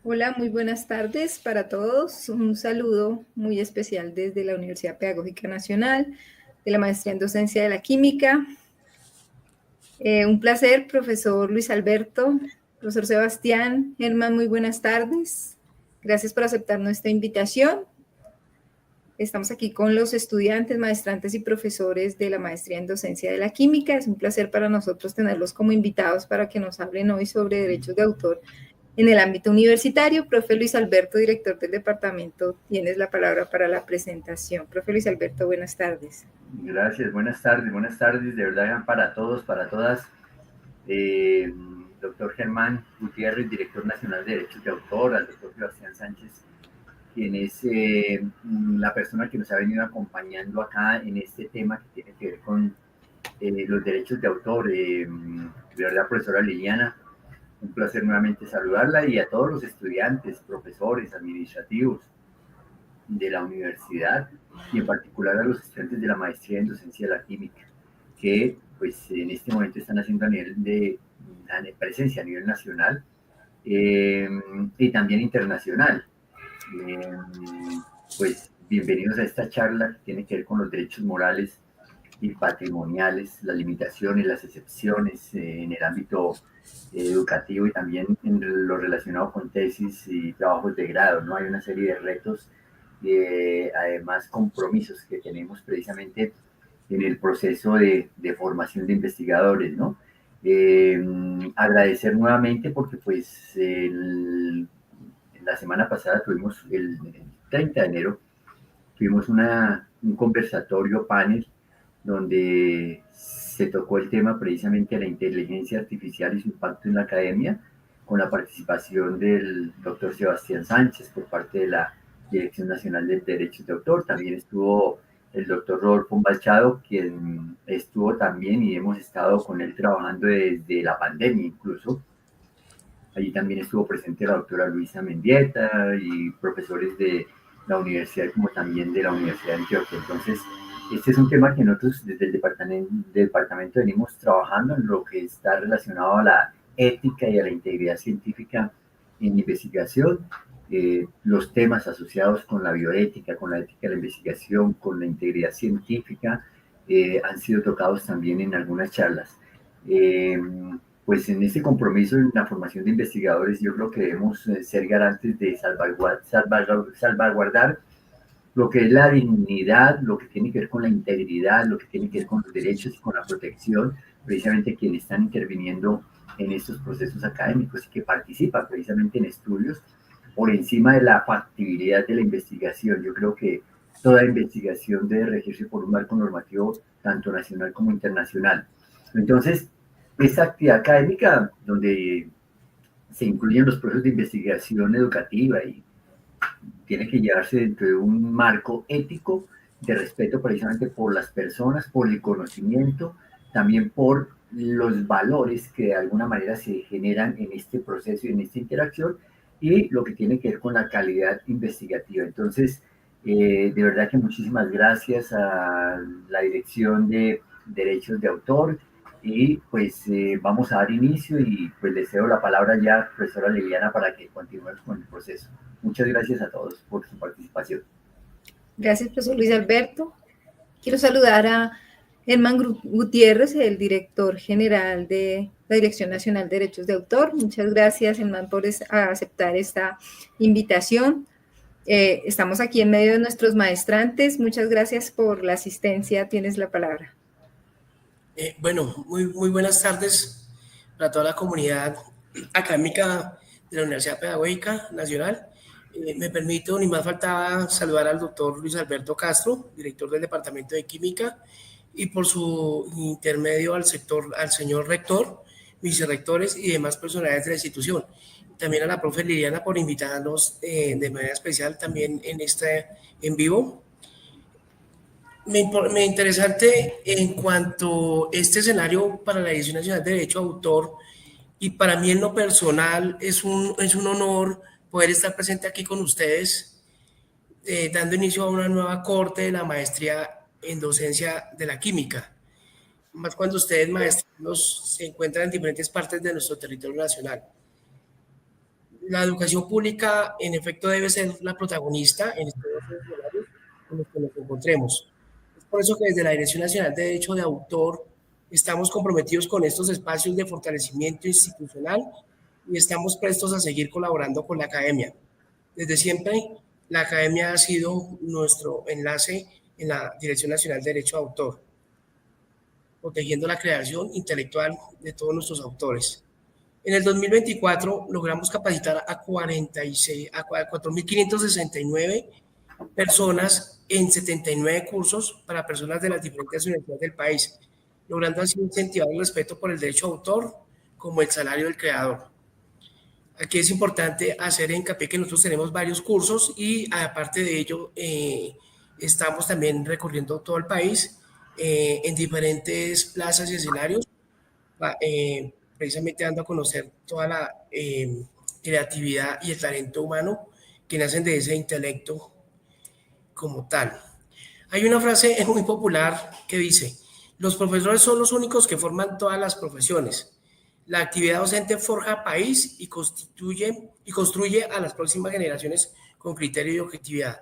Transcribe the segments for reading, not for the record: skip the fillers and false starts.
Hola, muy buenas tardes para todos. Un saludo muy especial desde la Universidad Pedagógica Nacional, de la Maestría en Docencia de la Química. Un placer, profesor Luis Alberto, profesor Sebastián, Germán, muy buenas tardes. Gracias por aceptar nuestra invitación. Estamos aquí con los estudiantes, maestrantes y profesores de la Maestría en Docencia de la Química. Es un placer para nosotros tenerlos como invitados para que nos hablen hoy sobre derechos de autor en el ámbito universitario. Profe Luis Alberto, director del departamento, tienes la palabra para la presentación. Profe Luis Alberto, buenas tardes. Gracias, buenas tardes, de verdad para todos, para todas. Doctor Germán Gutiérrez, director nacional de Derechos de Autor, al doctor Sebastián Sánchez, quien es la persona que nos ha venido acompañando acá en este tema que tiene que ver con los derechos de autor. De verdad, profesora Liliana, un placer nuevamente saludarla y a todos los estudiantes, profesores, administrativos de la universidad y en particular a los estudiantes de la maestría en docencia de la química, que pues en este momento están haciendo a nivel de presencia a nivel nacional y también internacional. Eh, pues bienvenidos a esta charla que tiene que ver con los derechos morales y patrimoniales, las limitaciones, las excepciones en el ámbito educativo y también en lo relacionado con tesis y trabajos de grado, ¿no? Hay una serie de retos y además compromisos que tenemos precisamente en el proceso de formación de investigadores, ¿no? Agradecer nuevamente porque pues la semana pasada tuvimos el 30 de enero, tuvimos un conversatorio panel donde se tocó el tema precisamente de la inteligencia artificial y su impacto en la academia, con la participación del doctor Sebastián Sánchez por parte de la Dirección Nacional de Derechos de Autor. También estuvo el doctor Rodolfo Machado, quien estuvo también y hemos estado con él trabajando desde la pandemia incluso. Allí también estuvo presente la doctora Luisa Mendieta y profesores de la universidad como también de la Universidad de Antioquia. Entonces, este es un tema que nosotros desde el departamento venimos trabajando en lo que está relacionado a la ética y a la integridad científica en investigación, los temas asociados con la bioética, con la ética de la investigación, con la integridad científica, han sido tocados también en algunas charlas. Pues en este compromiso en la formación de investigadores yo creo que debemos ser garantes de salvaguardar lo que es la dignidad, lo que tiene que ver con la integridad, lo que tiene que ver con los derechos y con la protección, precisamente quienes están interviniendo en estos procesos académicos y que participan precisamente en estudios por encima de la factibilidad de la investigación. Yo creo que toda investigación debe regirse por un marco normativo tanto nacional como internacional. Entonces, esta actividad académica donde se incluyen los procesos de investigación educativa y tiene que llevarse dentro de un marco ético de respeto precisamente por las personas, por el conocimiento, también por los valores que de alguna manera se generan en este proceso y en esta interacción y lo que tiene que ver con la calidad investigativa. Entonces, de verdad que muchísimas gracias a la Dirección de Derechos de Autor y pues vamos a dar inicio y pues le cedo la palabra ya, profesora Liliana, para que continuemos con el proceso. Muchas gracias a todos por su participación. Gracias, profesor Luis Alberto. Quiero saludar a Germán Gutiérrez, el director general de la Dirección Nacional de Derechos de Autor. Muchas gracias, Germán, por aceptar esta invitación. Estamos aquí en medio de nuestros maestrantes. Muchas gracias por la asistencia. Tienes la palabra. Bueno, muy buenas tardes para toda la comunidad académica de la Universidad Pedagógica Nacional. Me permito, ni más faltaba, saludar al doctor Luis Alberto Castro, director del Departamento de Química, y por su intermedio al señor rector, vicerrectores y demás personalidades de la institución. También a la profe Liliana por invitarnos de manera especial también en este en vivo. Me interesante en cuanto a este escenario para la Dirección Nacional de Derecho de Autor y para mí en lo personal es un honor poder estar presente aquí con ustedes, dando inicio a una nueva corte de la maestría en docencia de la química, más cuando ustedes maestros se encuentran en diferentes partes de nuestro territorio nacional. La educación pública, en efecto, debe ser la protagonista en estos escenarios en los que nos encontremos. Es por eso que desde la Dirección Nacional de Derecho de Autor estamos comprometidos con estos espacios de fortalecimiento institucional y estamos prestos a seguir colaborando con la academia. Desde siempre, la academia ha sido nuestro enlace en la Dirección Nacional de Derecho de Autor, protegiendo la creación intelectual de todos nuestros autores. En el 2024 logramos capacitar a 4.569 personas en 79 cursos para personas de las diferentes universidades del país, logrando así incentivar el respeto por el derecho de autor como el salario del creador. Aquí es importante hacer hincapié que nosotros tenemos varios cursos y aparte de ello estamos también recorriendo todo el país en diferentes plazas y escenarios, precisamente dando a conocer toda la creatividad y el talento humano que nacen de ese intelecto como tal. Hay una frase muy popular que dice: los profesores son los únicos que forman todas las profesiones. La actividad docente forja país y construye a las próximas generaciones con criterio y objetividad.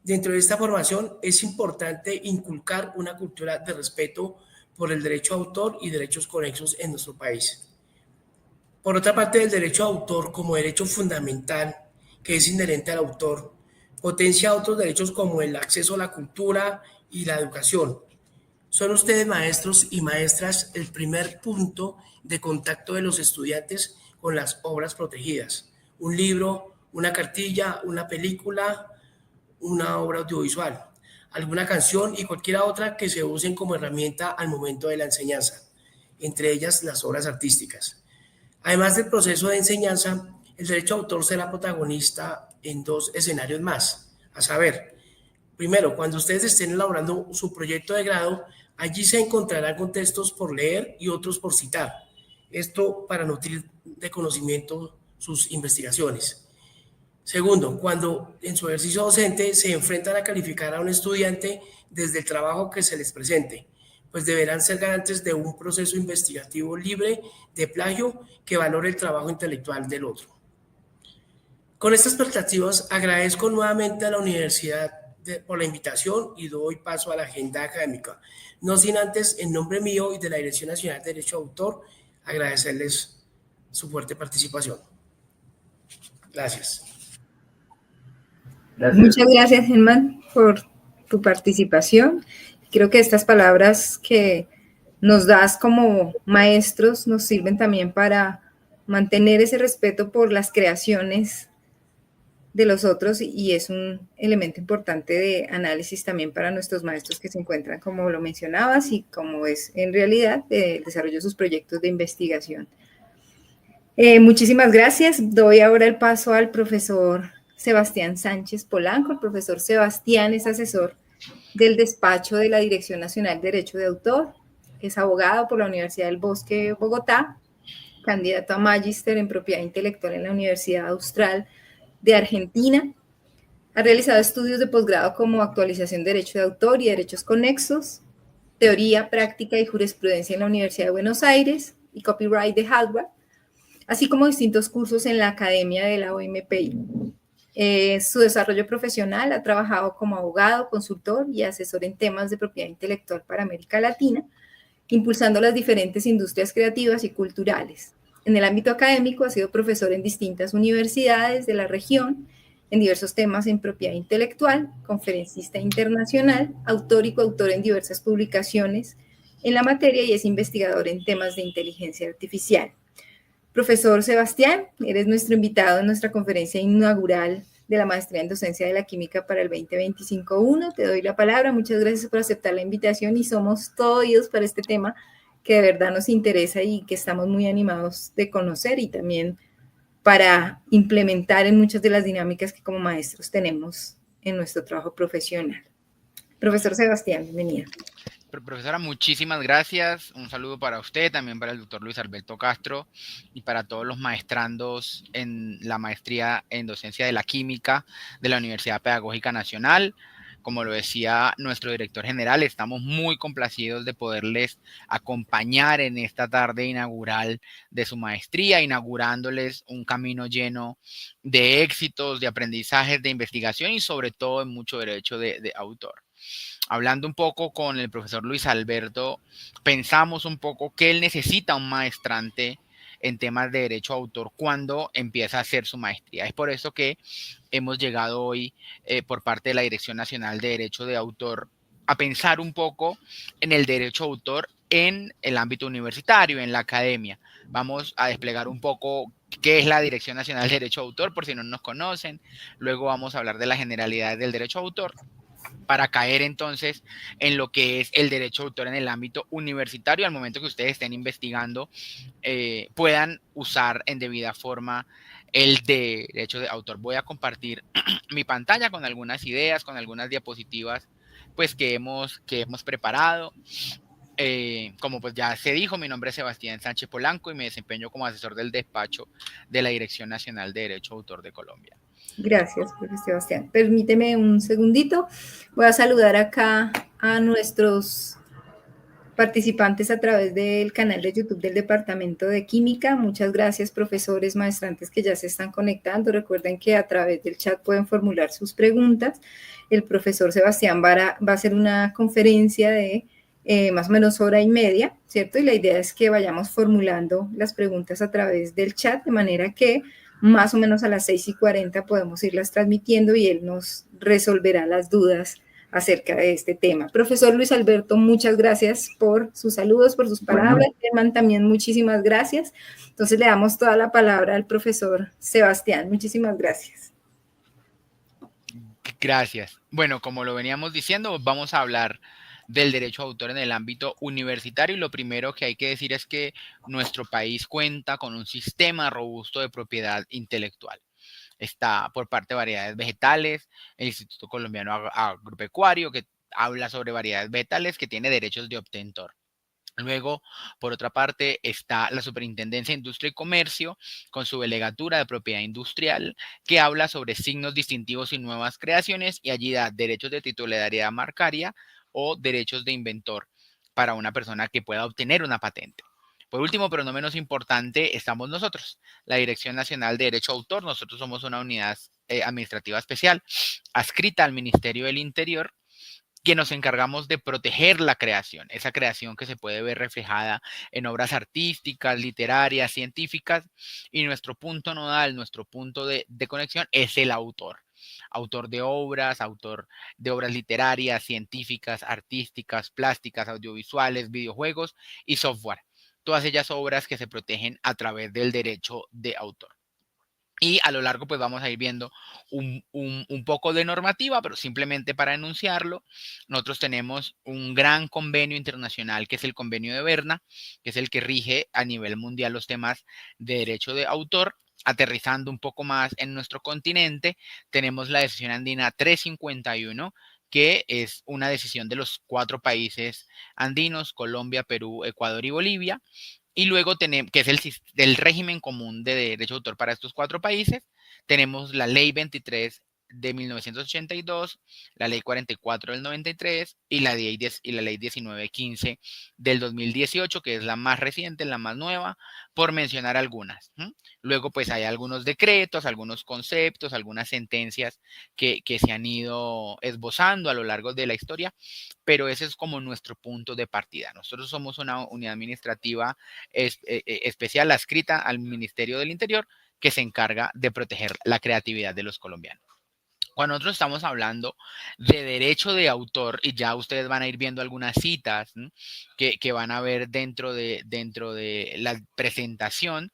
Dentro de esta formación es importante inculcar una cultura de respeto por el derecho a autor y derechos conexos en nuestro país. Por otra parte, el derecho a autor como derecho fundamental que es inherente al autor potencia otros derechos como el acceso a la cultura y la educación. Son ustedes, maestros y maestras, el primer punto de contacto de los estudiantes con las obras protegidas. Un libro, una cartilla, una película, una obra audiovisual, alguna canción y cualquier otra que se usen como herramienta al momento de la enseñanza, entre ellas las obras artísticas. Además del proceso de enseñanza, el derecho de autor será protagonista en dos escenarios más, a saber, primero, cuando ustedes estén elaborando su proyecto de grado, allí se encontrarán con textos por leer y otros por citar. Esto para nutrir de conocimiento sus investigaciones. Segundo, cuando en su ejercicio docente se enfrentan a calificar a un estudiante desde el trabajo que se les presente, pues deberán ser garantes de un proceso investigativo libre de plagio que valore el trabajo intelectual del otro. Con estas perspectivas, agradezco nuevamente a la universidad por la invitación y doy paso a la agenda académica. No sin antes, en nombre mío y de la Dirección Nacional de Derecho de Autor, agradecerles su fuerte participación. Gracias. Gracias. Muchas gracias, Germán, por tu participación. Creo que estas palabras que nos das como maestros nos sirven también para mantener ese respeto por las creaciones de los otros y es un elemento importante de análisis también para nuestros maestros que se encuentran, como lo mencionabas, y como es en realidad el desarrollo de sus proyectos de investigación. Muchísimas gracias. Doy ahora el paso al profesor Sebastián Sánchez Polanco. El profesor Sebastián es asesor del despacho de la Dirección Nacional de Derecho de Autor, es abogado por la Universidad del Bosque de Bogotá, candidato a magíster en propiedad intelectual en la Universidad Austral de Argentina. Ha realizado estudios de posgrado como actualización de derecho de autor y derechos conexos, teoría, práctica y jurisprudencia en la Universidad de Buenos Aires y copyright de Harvard, así como distintos cursos en la Academia de la OMPI. Su desarrollo profesional ha trabajado como abogado, consultor y asesor en temas de propiedad intelectual para América Latina, impulsando las diferentes industrias creativas y culturales. En el ámbito académico ha sido profesor en distintas universidades de la región, en diversos temas en propiedad intelectual, conferencista internacional, autor y coautor en diversas publicaciones en la materia y es investigador en temas de inteligencia artificial. Profesor Sebastián, eres nuestro invitado en nuestra conferencia inaugural de la Maestría en Docencia de la Química para el 2025-1. Te doy la palabra. Muchas gracias por aceptar la invitación y somos todos oídos para este tema que de verdad nos interesa y que estamos muy animados de conocer y también para implementar en muchas de las dinámicas que como maestros tenemos en nuestro trabajo profesional. Profesor Sebastián, bienvenido. Profesora, muchísimas gracias. Un saludo para usted, también para el doctor Luis Alberto Castro y para todos los maestrandos en la maestría en docencia de la química de la Universidad Pedagógica Nacional. como lo decía nuestro director general, estamos muy complacidos de poderles acompañar en esta tarde inaugural de su maestría, inaugurándoles un camino lleno de éxitos, de aprendizajes, de investigación y sobre todo en mucho derecho de autor. Hablando un poco con el profesor Luis Alberto, pensamos un poco que él necesita un maestrante en temas de derecho a autor cuando empieza a hacer su maestría. Es por eso que hemos llegado hoy por parte de la Dirección Nacional de Derecho de Autor a pensar un poco en el derecho a autor en el ámbito universitario, en la academia. Vamos a desplegar un poco qué es la Dirección Nacional de Derecho a Autor, por si no nos conocen. Luego vamos a hablar de las generalidades del derecho a autor, para caer entonces en lo que es el derecho de autor en el ámbito universitario al momento que ustedes estén investigando, puedan usar en debida forma el derecho de autor. Voy a compartir mi pantalla con algunas ideas, con algunas diapositivas pues que hemos preparado. Como pues ya se dijo, mi nombre es Sebastián Sánchez Polanco y me desempeño como asesor del despacho de la Dirección Nacional de Derecho de Autor de Colombia. Gracias, profesor Sebastián. Permíteme un segundito. Voy a saludar acá a nuestros participantes a través del canal de YouTube del Departamento de Química. Muchas gracias, profesores, maestrantes que ya se están conectando. Recuerden que a través del chat pueden formular sus preguntas. El profesor Sebastián va a hacer una conferencia de más o menos hora y media, ¿cierto? Y la idea es que vayamos formulando las preguntas a través del chat, de manera que más o menos a las 6:40 podemos irlas transmitiendo y él nos resolverá las dudas acerca de este tema. Profesor Luis Alberto, muchas gracias por sus saludos, por sus palabras. Germán, también muchísimas gracias. Entonces le damos toda la palabra al profesor Sebastián. Muchísimas gracias. Gracias. Bueno, como lo veníamos diciendo, vamos a hablar del derecho a autor en el ámbito universitario y lo primero que hay que decir es que nuestro país cuenta con un sistema robusto de propiedad intelectual. Está por parte de variedades vegetales, el Instituto Colombiano Agropecuario, que habla sobre variedades vegetales, que tiene derechos de obtentor. Luego, por otra parte, está la Superintendencia de Industria y Comercio con su delegatura de propiedad industrial, que habla sobre signos distintivos y nuevas creaciones y allí da derechos de titularidad marcaria o derechos de inventor para una persona que pueda obtener una patente. Por último, pero no menos importante, estamos nosotros, la Dirección Nacional de Derecho a Autor. Nosotros somos una unidad administrativa especial adscrita al Ministerio del Interior, que nos encargamos de proteger la creación, esa creación que se puede ver reflejada en obras artísticas, literarias, científicas, y nuestro punto nodal, nuestro punto de conexión es el autor. Autor de obras literarias, científicas, artísticas, plásticas, audiovisuales, videojuegos y software. Todas ellas obras que se protegen a través del derecho de autor. Y a lo largo pues vamos a ir viendo un poco de normativa, pero simplemente para enunciarlo, nosotros tenemos un gran convenio internacional que es el convenio de Berna, que es el que rige a nivel mundial los temas de derecho de autor. Aterrizando un poco más en nuestro continente, tenemos la decisión andina 351, que es una decisión de los 4 países andinos, Colombia, Perú, Ecuador y Bolivia. Y luego tenemos, que es el régimen común de derecho de autor para estos 4 países, tenemos la ley 23 de 1982, la ley 44 del 93 y la ley 1915 del 2018, que es la más reciente, la más nueva, por mencionar algunas. Luego pues hay algunos decretos, algunos conceptos, algunas sentencias que se han ido esbozando a lo largo de la historia, pero ese es como nuestro punto de partida. Nosotros somos una unidad administrativa especial adscrita al Ministerio del Interior, que se encarga de proteger la creatividad de los colombianos. Cuando nosotros estamos hablando de derecho de autor, y ya ustedes van a ir viendo algunas citas que van a ver dentro de la presentación,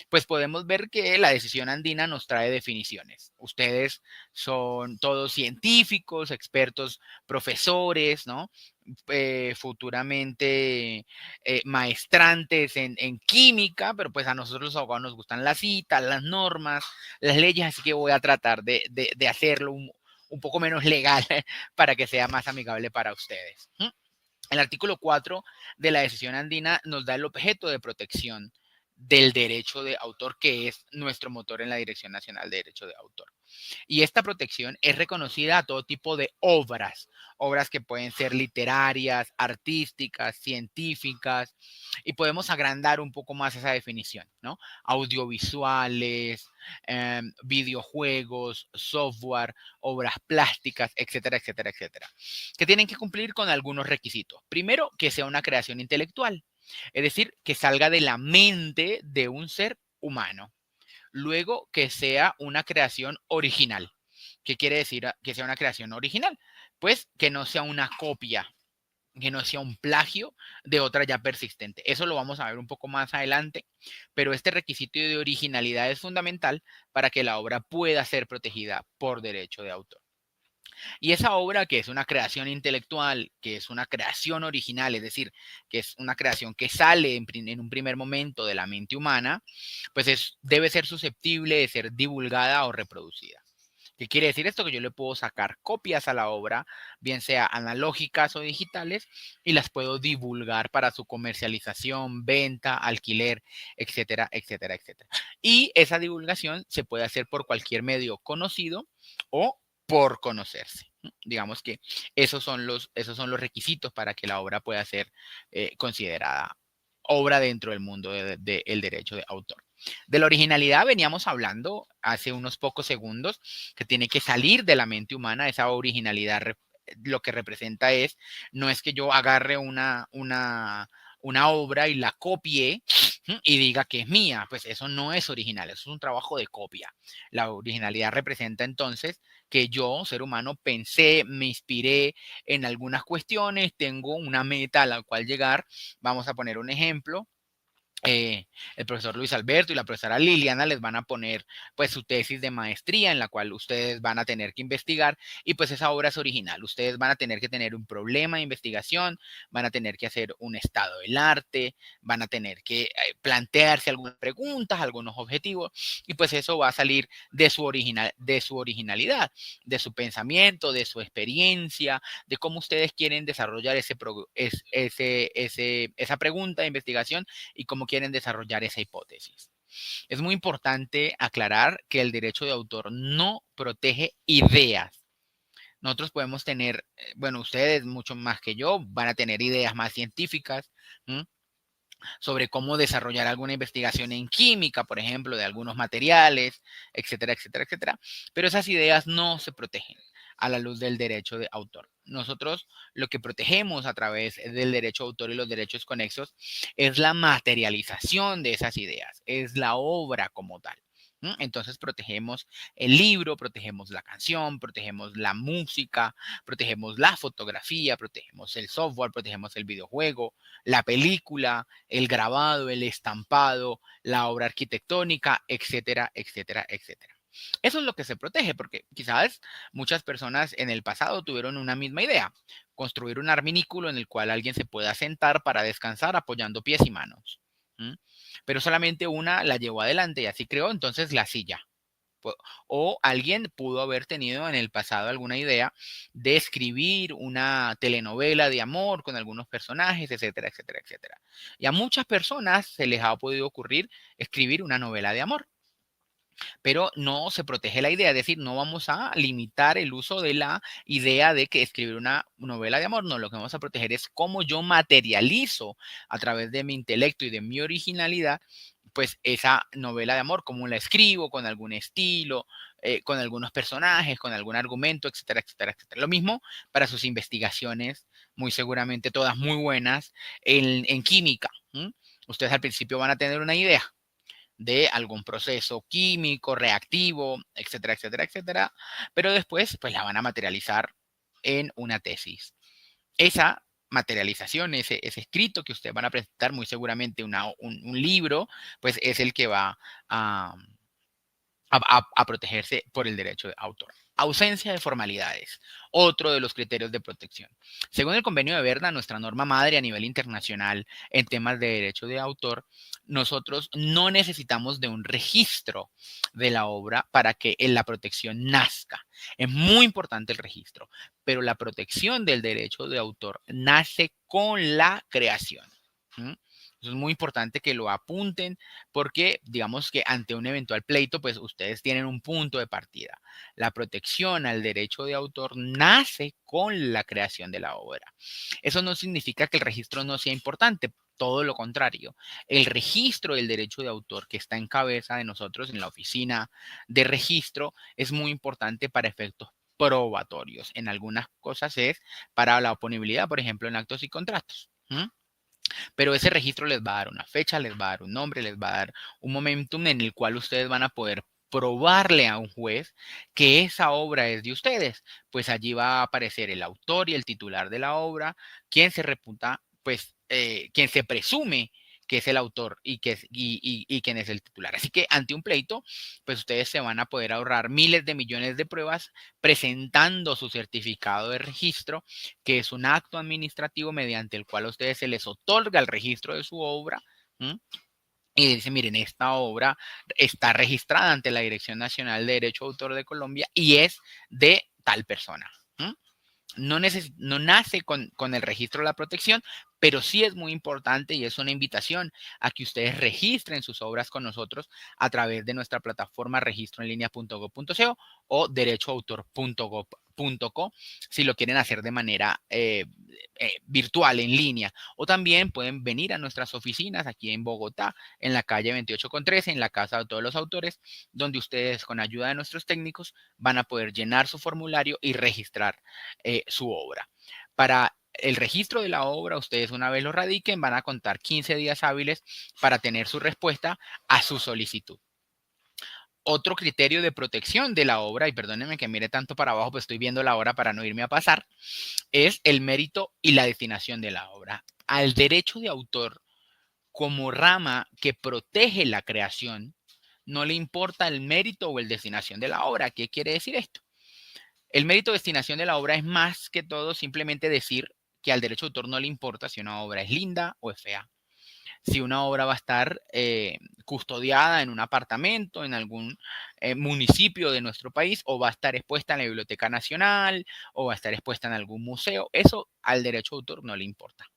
pues podemos ver que la decisión andina nos trae definiciones. Ustedes son todos científicos, expertos, profesores, ¿no? Futuramente maestrantes en química, pero pues a nosotros los abogados nos gustan las citas, las normas, las leyes, así que voy a tratar de hacerlo un poco menos legal para que sea más amigable para ustedes. El artículo 4 de la decisión andina nos da el objeto de protección del derecho de autor, que es nuestro motor en la Dirección Nacional de Derecho de Autor. Y esta protección es reconocida a todo tipo de obras, obras que pueden ser literarias, artísticas, científicas, y podemos agrandar un poco más esa definición, ¿no? Audiovisuales, videojuegos, software, obras plásticas, etcétera, etcétera, etcétera, que tienen que cumplir con algunos requisitos. Primero, que sea una creación intelectual, es decir, que salga de la mente de un ser humano. Luego, que sea una creación original. ¿Qué quiere decir que sea una creación original? Pues que no sea una copia, que no sea un plagio de otra ya persistente. Eso lo vamos a ver un poco más adelante, pero este requisito de originalidad es fundamental para que la obra pueda ser protegida por derecho de autor. Y esa obra, que es una creación intelectual, que es una creación original, es decir, que es una creación que sale en un primer momento de la mente humana, pues debe ser susceptible de ser divulgada o reproducida. ¿Qué quiere decir esto? Que yo le puedo sacar copias a la obra, bien sea analógicas o digitales, y las puedo divulgar para su comercialización, venta, alquiler, etcétera, etcétera, etcétera. Y esa divulgación se puede hacer por cualquier medio conocido o por conocerse. Digamos que esos son los requisitos para que la obra pueda ser considerada obra dentro del mundo del derecho de autor. De la originalidad veníamos hablando hace unos pocos segundos, que tiene que salir de la mente humana. Esa originalidad lo que representa no es que yo agarre una obra y la copie y diga que es mía. Pues eso no es original, eso es un trabajo de copia. La originalidad representa entonces que yo, ser humano, pensé, me inspiré en algunas cuestiones, tengo una meta a la cual llegar. Vamos a poner un ejemplo. El profesor Luis Alberto y la profesora Liliana les van a poner pues su tesis de maestría, en la cual ustedes van a tener que investigar, y pues esa obra es original. Ustedes van a tener que tener un problema de investigación, van a tener que hacer un estado del arte, van a tener que plantearse algunas preguntas, algunos objetivos, y pues eso va a salir de su originalidad, de su pensamiento, de su experiencia, de cómo ustedes quieren desarrollar esa pregunta de investigación y cómo quieren desarrollar esa hipótesis. Es muy importante aclarar que el derecho de autor no protege ideas. Nosotros podemos tener, bueno, ustedes mucho más que yo van a tener ideas más científicas, ¿m? Sobre cómo desarrollar alguna investigación en química, por ejemplo, de algunos materiales, etcétera, etcétera, etcétera. Pero esas ideas no se protegen a la luz del derecho de autor. Nosotros lo que protegemos a través del derecho de autor y los derechos conexos es la materialización de esas ideas, es la obra como tal. Entonces protegemos el libro, protegemos la canción, protegemos la música, protegemos la fotografía, protegemos el software, protegemos el videojuego, la película, el grabado, el estampado, la obra arquitectónica, etcétera, etcétera, etcétera. Eso es lo que se protege, porque quizás muchas personas en el pasado tuvieron una misma idea: construir un arminículo en el cual alguien se pueda sentar para descansar apoyando pies y manos. Pero solamente una la llevó adelante y así creó entonces la silla. O alguien pudo haber tenido en el pasado alguna idea de escribir una telenovela de amor con algunos personajes, etcétera, etcétera, etcétera. Y a muchas personas se les ha podido ocurrir escribir una novela de amor, pero no se protege la idea, es decir, no vamos a limitar el uso de la idea de que escribir una novela de amor. No, lo que vamos a proteger es cómo yo materializo a través de mi intelecto y de mi originalidad pues esa novela de amor, cómo la escribo, con algún estilo, con algunos personajes, con algún argumento, etcétera, etcétera, etcétera. Lo mismo para sus investigaciones, muy seguramente todas muy buenas, en química. Ustedes al principio van a tener una idea de algún proceso químico, reactivo, etcétera, etcétera, etcétera, pero después pues la van a materializar en una tesis. Esa materialización, ese escrito que ustedes van a presentar, muy seguramente un libro, pues es el que va a protegerse por el derecho de autor. Ausencia de formalidades, otro de los criterios de protección. Según el convenio de Berna, nuestra norma madre a nivel internacional en temas de derecho de autor, nosotros no necesitamos de un registro de la obra para que la protección nazca. Es muy importante el registro, pero la protección del derecho de autor nace con la creación. Eso es muy importante que lo apunten porque digamos que ante un eventual pleito, pues ustedes tienen un punto de partida. La protección al derecho de autor nace con la creación de la obra. Eso no significa que el registro no sea importante, todo lo contrario. El registro del derecho de autor que está en cabeza de nosotros en la oficina de registro es muy importante para efectos probatorios. En algunas cosas es para la oponibilidad, por ejemplo, en actos y contratos. Pero ese registro les va a dar una fecha, les va a dar un nombre, les va a dar un momentum en el cual ustedes van a poder probarle a un juez que esa obra es de ustedes. Pues allí va a aparecer el autor y el titular de la obra, quien se reputa, pues, quien se presume que es el autor y quién es el titular. Así que ante un pleito, pues ustedes se van a poder ahorrar miles de millones de pruebas presentando su certificado de registro, que es un acto administrativo mediante el cual a ustedes se les otorga el registro de su obra. ¿Mm? Y dice, miren, esta obra está registrada ante la Dirección Nacional de Derecho de Autor de Colombia y es de tal persona. ¿Mm? No nace con el registro de la protección, pero sí es muy importante y es una invitación a que ustedes registren sus obras con nosotros a través de nuestra plataforma registroenlinea.gov.co o derechoautor.gov.co si lo quieren hacer de manera virtual, en línea. O también pueden venir a nuestras oficinas aquí en Bogotá, en la calle 28 con 13, en la Casa de Todos los Autores, donde ustedes con ayuda de nuestros técnicos van a poder llenar su formulario y registrar su obra. Para el registro de la obra, ustedes una vez lo radiquen, van a contar 15 días hábiles para tener su respuesta a su solicitud. Otro criterio de protección de la obra, y perdónenme que mire tanto para abajo, pues estoy viendo la hora para no irme a pasar, es el mérito y la destinación de la obra. Al derecho de autor, como rama que protege la creación, no le importa el mérito o el destinación de la obra. ¿Qué quiere decir esto? El mérito de destinación de la obra es más que todo simplemente decir que al derecho de autor no le importa si una obra es linda o es fea. Si una obra va a estar custodiada en un apartamento, en algún municipio de nuestro país, o va a estar expuesta en la Biblioteca Nacional, o va a estar expuesta en algún museo, eso al derecho de autor no le importa.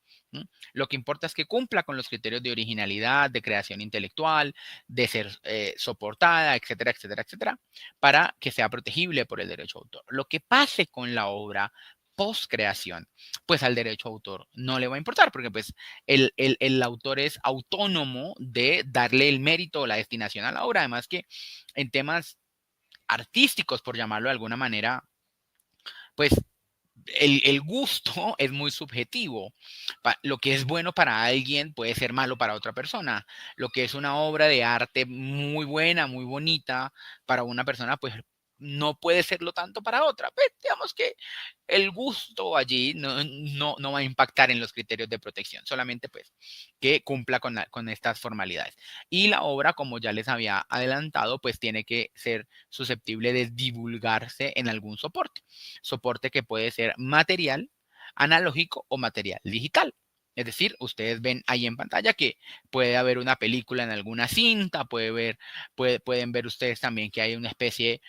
Lo que importa es que cumpla con los criterios de originalidad, de creación intelectual, de ser soportada, etcétera, etcétera, etcétera, para que sea protegible por el derecho de autor. Lo que pase con la obra post creación, pues al derecho de autor no le va a importar, porque pues el autor es autónomo de darle el mérito o la destinación a la obra. Además que en temas artísticos, por llamarlo de alguna manera, pues el gusto es muy subjetivo. Lo que es bueno para alguien puede ser malo para otra persona. Lo que es una obra de arte muy buena, muy bonita para una persona, pues no puede serlo tanto para otra. Pues digamos que el gusto allí no va a impactar en los criterios de protección, solamente pues que cumpla con estas formalidades. Y la obra, como ya les había adelantado, pues tiene que ser susceptible de divulgarse en algún soporte que puede ser material, analógico o material digital. Es decir, ustedes ven ahí en pantalla que puede haber una película en alguna cinta, pueden ver ustedes también que hay una especie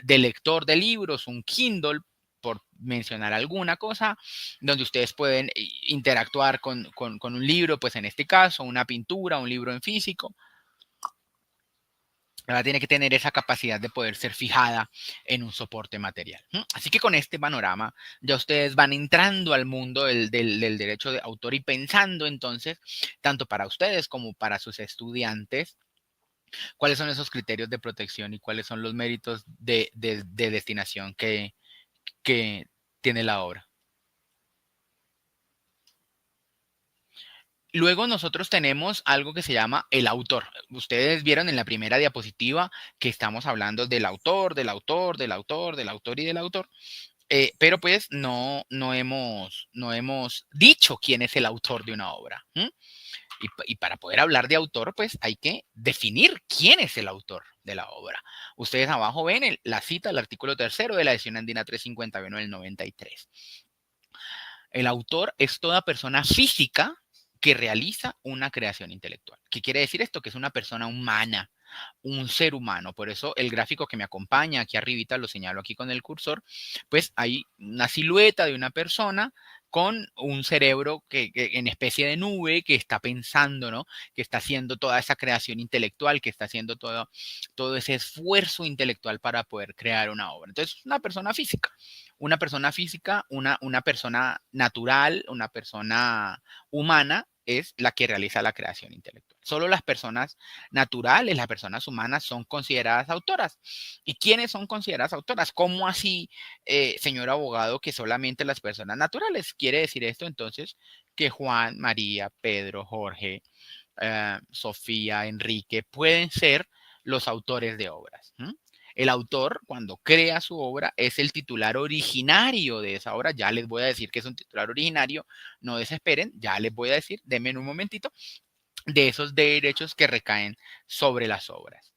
de lector de libros, un Kindle, por mencionar alguna cosa, donde ustedes pueden interactuar con un libro, pues en este caso, una pintura, un libro en físico. Tiene que tener esa capacidad de poder ser fijada en un soporte material. Así que con este panorama ya ustedes van entrando al mundo del derecho de autor y pensando entonces, tanto para ustedes como para sus estudiantes, cuáles son esos criterios de protección y cuáles son los méritos de destinación que tiene la obra. Luego nosotros tenemos algo que se llama el autor. Ustedes vieron en la primera diapositiva que estamos hablando del autor, del autor, del autor, del autor y del autor. Pero pues no hemos dicho quién es el autor de una obra. Y para poder hablar de autor, pues hay que definir quién es el autor de la obra. Ustedes abajo ven la cita del artículo 3º de la edición andina 351 del 93. El autor es toda persona física que realiza una creación intelectual. ¿Qué quiere decir esto? Que es una persona humana, un ser humano. Por eso el gráfico que me acompaña aquí arribita, lo señalo aquí con el cursor, pues hay una silueta de una persona con un cerebro que en especie de nube que está pensando, ¿no? Que está haciendo toda esa creación intelectual, que está haciendo todo ese esfuerzo intelectual para poder crear una obra. Entonces, una persona física, una persona natural, una persona humana es la que realiza la creación intelectual. Solo las personas naturales, las personas humanas son consideradas autoras. ¿Y quiénes son consideradas autoras? ¿Cómo así, señor abogado, que solamente las personas naturales? ¿Quiere decir esto entonces que Juan, María, Pedro, Jorge, Sofía, Enrique pueden ser los autores de obras? El autor, cuando crea su obra, es el titular originario de esa obra. Ya les voy a decir que es un titular originario. No desesperen, ya les voy a decir, denme un momentito, de esos derechos que recaen sobre las obras.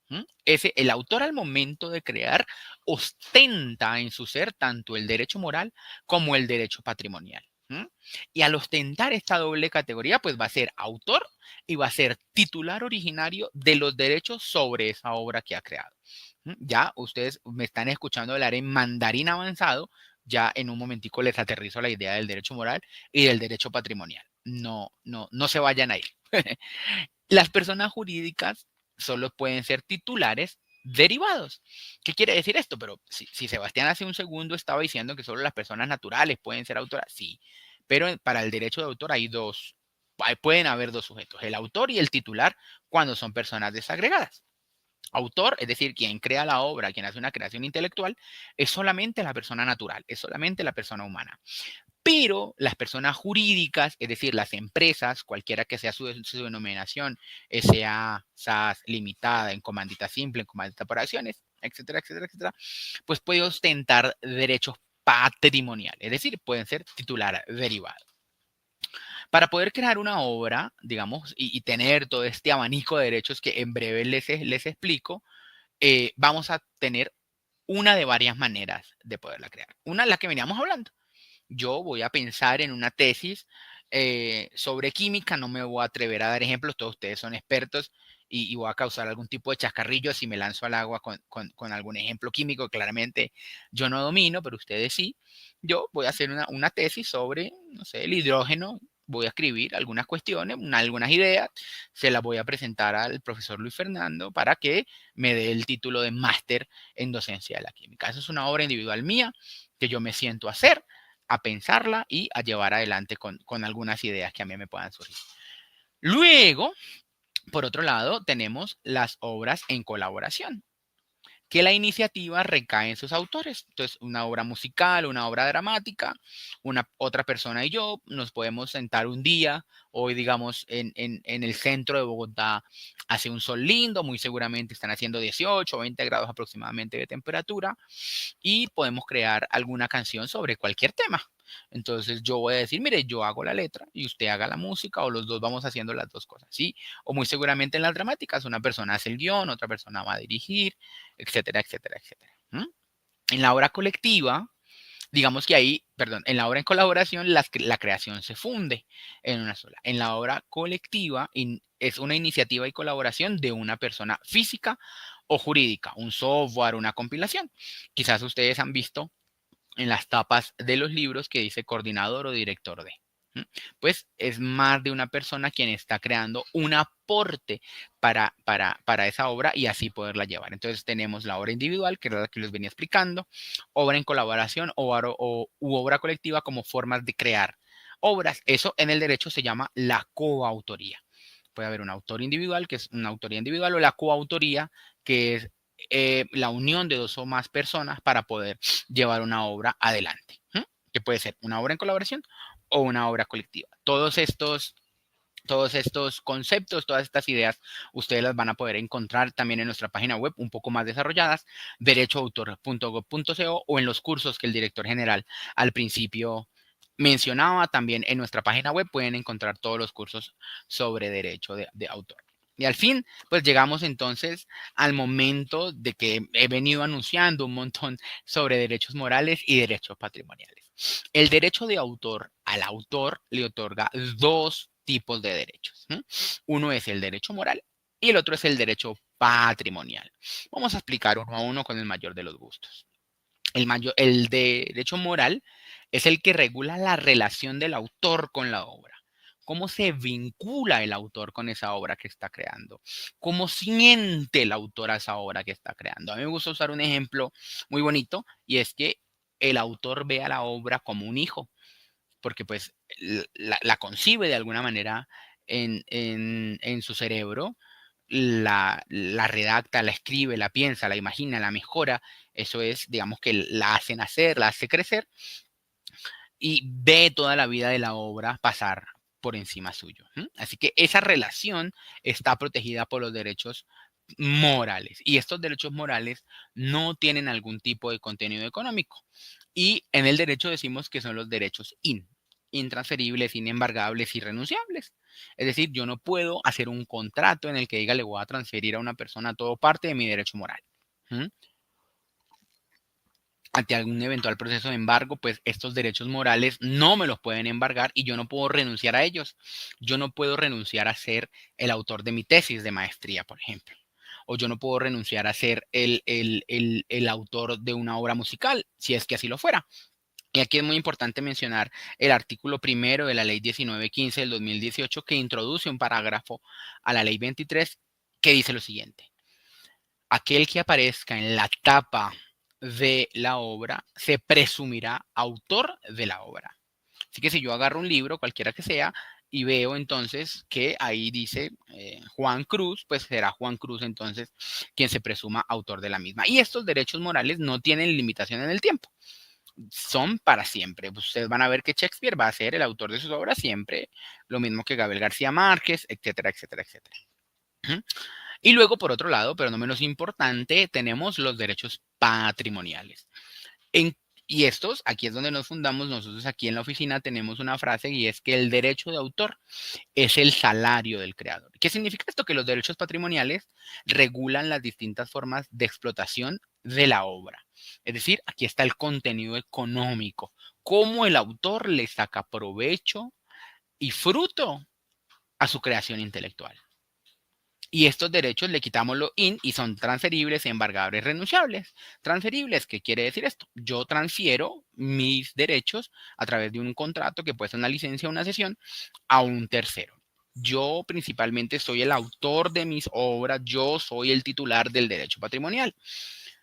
El autor al momento de crear ostenta en su ser tanto el derecho moral como el derecho patrimonial. Y al ostentar esta doble categoría, pues va a ser autor y va a ser titular originario de los derechos sobre esa obra que ha creado. Ya ustedes me están escuchando hablar en mandarín avanzado, ya en un momentico les aterrizo la idea del derecho moral y del derecho patrimonial. No se vayan a ir. Las personas jurídicas solo pueden ser titulares derivados. ¿Qué quiere decir esto? Pero si Sebastián hace un segundo estaba diciendo que solo las personas naturales pueden ser autoras, sí, pero para el derecho de autor pueden haber dos sujetos, el autor y el titular cuando son personas desagregadas. Autor, es decir, quien crea la obra, quien hace una creación intelectual, es solamente la persona natural, es solamente la persona humana. Pero las personas jurídicas, es decir, las empresas, cualquiera que sea su denominación, SA, SAS, limitada, en comandita simple, en comandita por acciones, etcétera, etcétera, etcétera, pues puede ostentar derechos patrimoniales, es decir, pueden ser titular derivado. Para poder crear una obra, digamos, y tener todo este abanico de derechos que en breve les explico, vamos a tener una de varias maneras de poderla crear. Una, la que veníamos hablando. Yo voy a pensar en una tesis sobre química, no me voy a atrever a dar ejemplos, todos ustedes son expertos y voy a causar algún tipo de chascarrillo si me lanzo al agua con algún ejemplo químico que claramente yo no domino, pero ustedes sí. Yo voy a hacer una tesis sobre, no sé, el hidrógeno, voy a escribir algunas cuestiones, algunas ideas, se las voy a presentar al profesor Luis Fernando para que me dé el título de máster en docencia de la química. Esa es una obra individual mía que yo me siento a hacer, a pensarla y a llevar adelante con algunas ideas que a mí me puedan surgir. Luego, por otro lado, tenemos las obras en colaboración, que la iniciativa recae en sus autores. Entonces, una obra musical, una obra dramática, otra persona y yo nos podemos sentar un día, hoy digamos en el centro de Bogotá hace un sol lindo, muy seguramente están haciendo 18 o 20 grados aproximadamente de temperatura, y podemos crear alguna canción sobre cualquier tema. Entonces yo voy a decir, mire, yo hago la letra y usted haga la música, o los dos vamos haciendo las dos cosas, ¿sí? O muy seguramente en las dramáticas una persona hace el guión, otra persona va a dirigir, etcétera, etcétera, etcétera. En la obra colectiva, digamos que ahí, perdón, en la obra en colaboración la creación se funde en una sola. En la obra colectiva es una iniciativa y colaboración de una persona física o jurídica, un software, una compilación. Quizás ustedes han visto en las tapas de los libros que dice coordinador o director de. Pues es más de una persona quien está creando un aporte para esa obra y así poderla llevar. Entonces tenemos la obra individual, que era la que les venía explicando, obra en colaboración u obra colectiva como formas de crear obras. Eso en el derecho se llama la coautoría. Puede haber un autor individual, que es una autoría individual, o la coautoría, que es la unión de dos o más personas para poder llevar una obra adelante, que puede ser una obra en colaboración o una obra colectiva. Todos estos conceptos, todas estas ideas, ustedes las van a poder encontrar también en nuestra página web un poco más desarrolladas, derechoautor.gov.co, o en los cursos que el director general al principio mencionaba. También en nuestra página web pueden encontrar todos los cursos sobre derecho de autor. Y al fin, pues llegamos entonces al momento de que he venido anunciando un montón sobre derechos morales y derechos patrimoniales. El derecho de autor al autor le otorga dos tipos de derechos. Uno es el derecho moral y el otro es el derecho patrimonial. Vamos a explicar uno a uno con el mayor de los gustos. El derecho moral es el que regula la relación del autor con la obra. ¿Cómo se vincula el autor con esa obra que está creando? ¿Cómo siente el autor a esa obra que está creando? A mí me gusta usar un ejemplo muy bonito y es que el autor ve a la obra como un hijo, porque pues la concibe de alguna manera en su cerebro, la redacta, la escribe, la piensa, la imagina, la mejora. Eso es, digamos que la hace nacer, la hace crecer y ve toda la vida de la obra pasar por encima suyo. Así que esa relación está protegida por los derechos morales y estos derechos morales no tienen algún tipo de contenido económico y en el derecho decimos que son los derechos intransferibles, inembargables, irrenunciables. Es decir, yo no puedo hacer un contrato en el que diga le voy a transferir a una persona todo parte de mi derecho moral. Ante algún eventual proceso de embargo, pues estos derechos morales no me los pueden embargar y yo no puedo renunciar a ellos. Yo no puedo renunciar a ser el autor de mi tesis de maestría, por ejemplo. O yo no puedo renunciar a ser el autor de una obra musical, si es que así lo fuera. Y aquí es muy importante mencionar el artículo primero de la ley 1915 del 2018 que introduce un parágrafo a la ley 23 que dice lo siguiente. Aquel que aparezca en la tapa de la obra se presumirá autor de la obra. Así que si yo agarro un libro, cualquiera que sea, y veo entonces que ahí dice Juan Cruz, pues será Juan Cruz entonces quien se presuma autor de la misma. Y estos derechos morales no tienen limitación en el tiempo. Son para siempre. Ustedes van a ver que Shakespeare va a ser el autor de sus obras siempre, lo mismo que Gabriel García Márquez, etcétera, etcétera, etcétera. Y luego, por otro lado, pero no menos importante, tenemos los derechos patrimoniales. Y estos, aquí es donde nos fundamos, nosotros aquí en la oficina tenemos una frase y es que el derecho de autor es el salario del creador. ¿Qué significa esto? Que los derechos patrimoniales regulan las distintas formas de explotación de la obra. Es decir, aquí está el contenido económico, cómo el autor le saca provecho y fruto a su creación intelectual. Y estos derechos le quitamos lo in y son transferibles, embargables, renunciables. Transferibles, ¿qué quiere decir esto? Yo transfiero mis derechos a través de un contrato que puede ser una licencia o una cesión a un tercero. Yo principalmente soy el autor de mis obras, yo soy el titular del derecho patrimonial.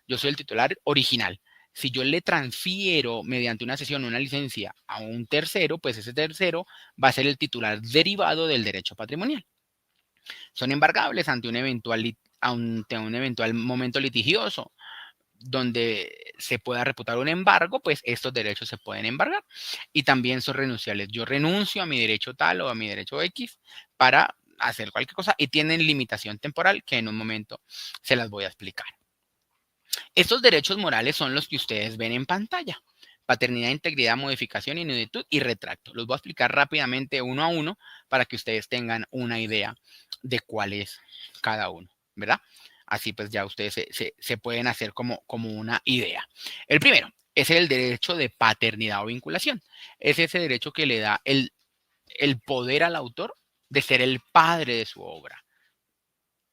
Yo soy el titular original. Si yo le transfiero mediante una cesión o una licencia a un tercero, pues ese tercero va a ser el titular derivado del derecho patrimonial. Son embargables ante un eventual momento litigioso donde se pueda reputar un embargo, pues estos derechos se pueden embargar y también son renunciables. Yo renuncio a mi derecho tal o a mi derecho X para hacer cualquier cosa y tienen limitación temporal que en un momento se las voy a explicar. Estos derechos morales son los que ustedes ven en pantalla. Paternidad, integridad, modificación, inunitud y retracto. Los voy a explicar rápidamente uno a uno para que ustedes tengan una idea de cuál es cada uno, ¿verdad? Así pues ya ustedes se pueden hacer como una idea. El primero es el derecho de paternidad o vinculación. Es ese derecho que le da el poder al autor de ser el padre de su obra.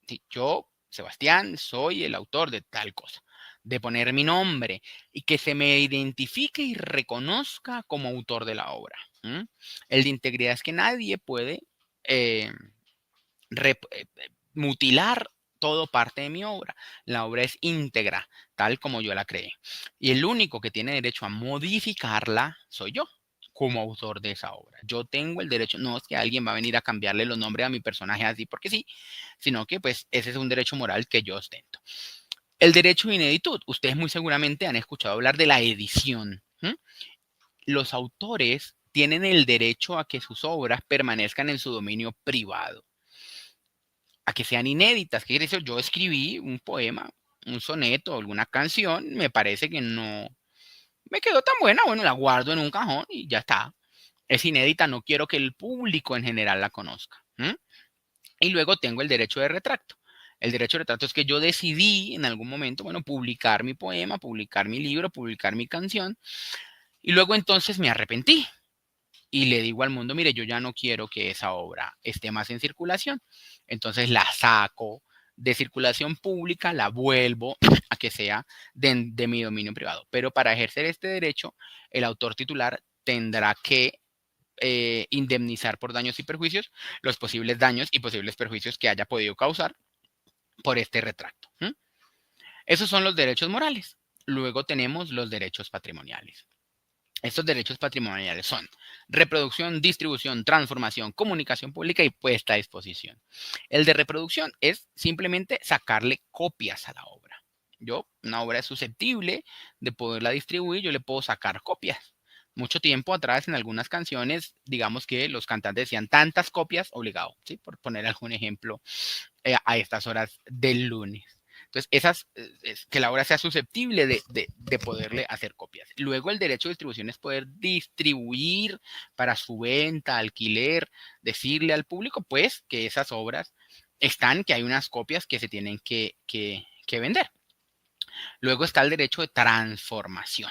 Sí, yo, Sebastián, soy el autor de tal cosa, de poner mi nombre y que se me identifique y reconozca como autor de la obra. El de integridad es que nadie puede mutilar todo parte de mi obra. La obra es íntegra, tal como yo la creé. Y el único que tiene derecho a modificarla soy yo, como autor de esa obra. Yo tengo el derecho, no es que alguien va a venir a cambiarle los nombres a mi personaje así porque sí, sino que pues ese es un derecho moral que yo ostento. El derecho de ineditud. Ustedes muy seguramente han escuchado hablar de la edición. Los autores tienen el derecho a que sus obras permanezcan en su dominio privado, a que sean inéditas. ¿Qué quiere decir? Yo escribí un poema, un soneto, alguna canción, me parece que no me quedó tan buena, bueno, la guardo en un cajón y ya está. Es inédita, no quiero que el público en general la conozca. Y luego tengo el derecho de retracto. El derecho de retracto es que yo decidí en algún momento, bueno, publicar mi poema, publicar mi libro, publicar mi canción, y luego entonces me arrepentí y le digo al mundo, mire, yo ya no quiero que esa obra esté más en circulación. Entonces la saco de circulación pública la vuelvo a que sea de mi dominio privado. Pero para ejercer este derecho, el autor titular tendrá que indemnizar por daños y perjuicios los posibles daños y posibles perjuicios que haya podido causar por este retracto. Esos son los derechos morales. Luego tenemos los derechos patrimoniales. Estos derechos patrimoniales son reproducción, distribución, transformación, comunicación pública y puesta a disposición. El de reproducción es simplemente sacarle copias a la obra. Una obra es susceptible de poderla distribuir, yo le puedo sacar copias. Mucho tiempo atrás, en algunas canciones, digamos que los cantantes decían tantas copias obligado, ¿sí? Por poner algún ejemplo a estas horas del lunes. Entonces, que la obra sea susceptible de poderle hacer copias. Luego, el derecho de distribución es poder distribuir para su venta, alquiler, decirle al público, pues, que esas obras están, que hay unas copias que se tienen que vender. Luego está el derecho de transformación.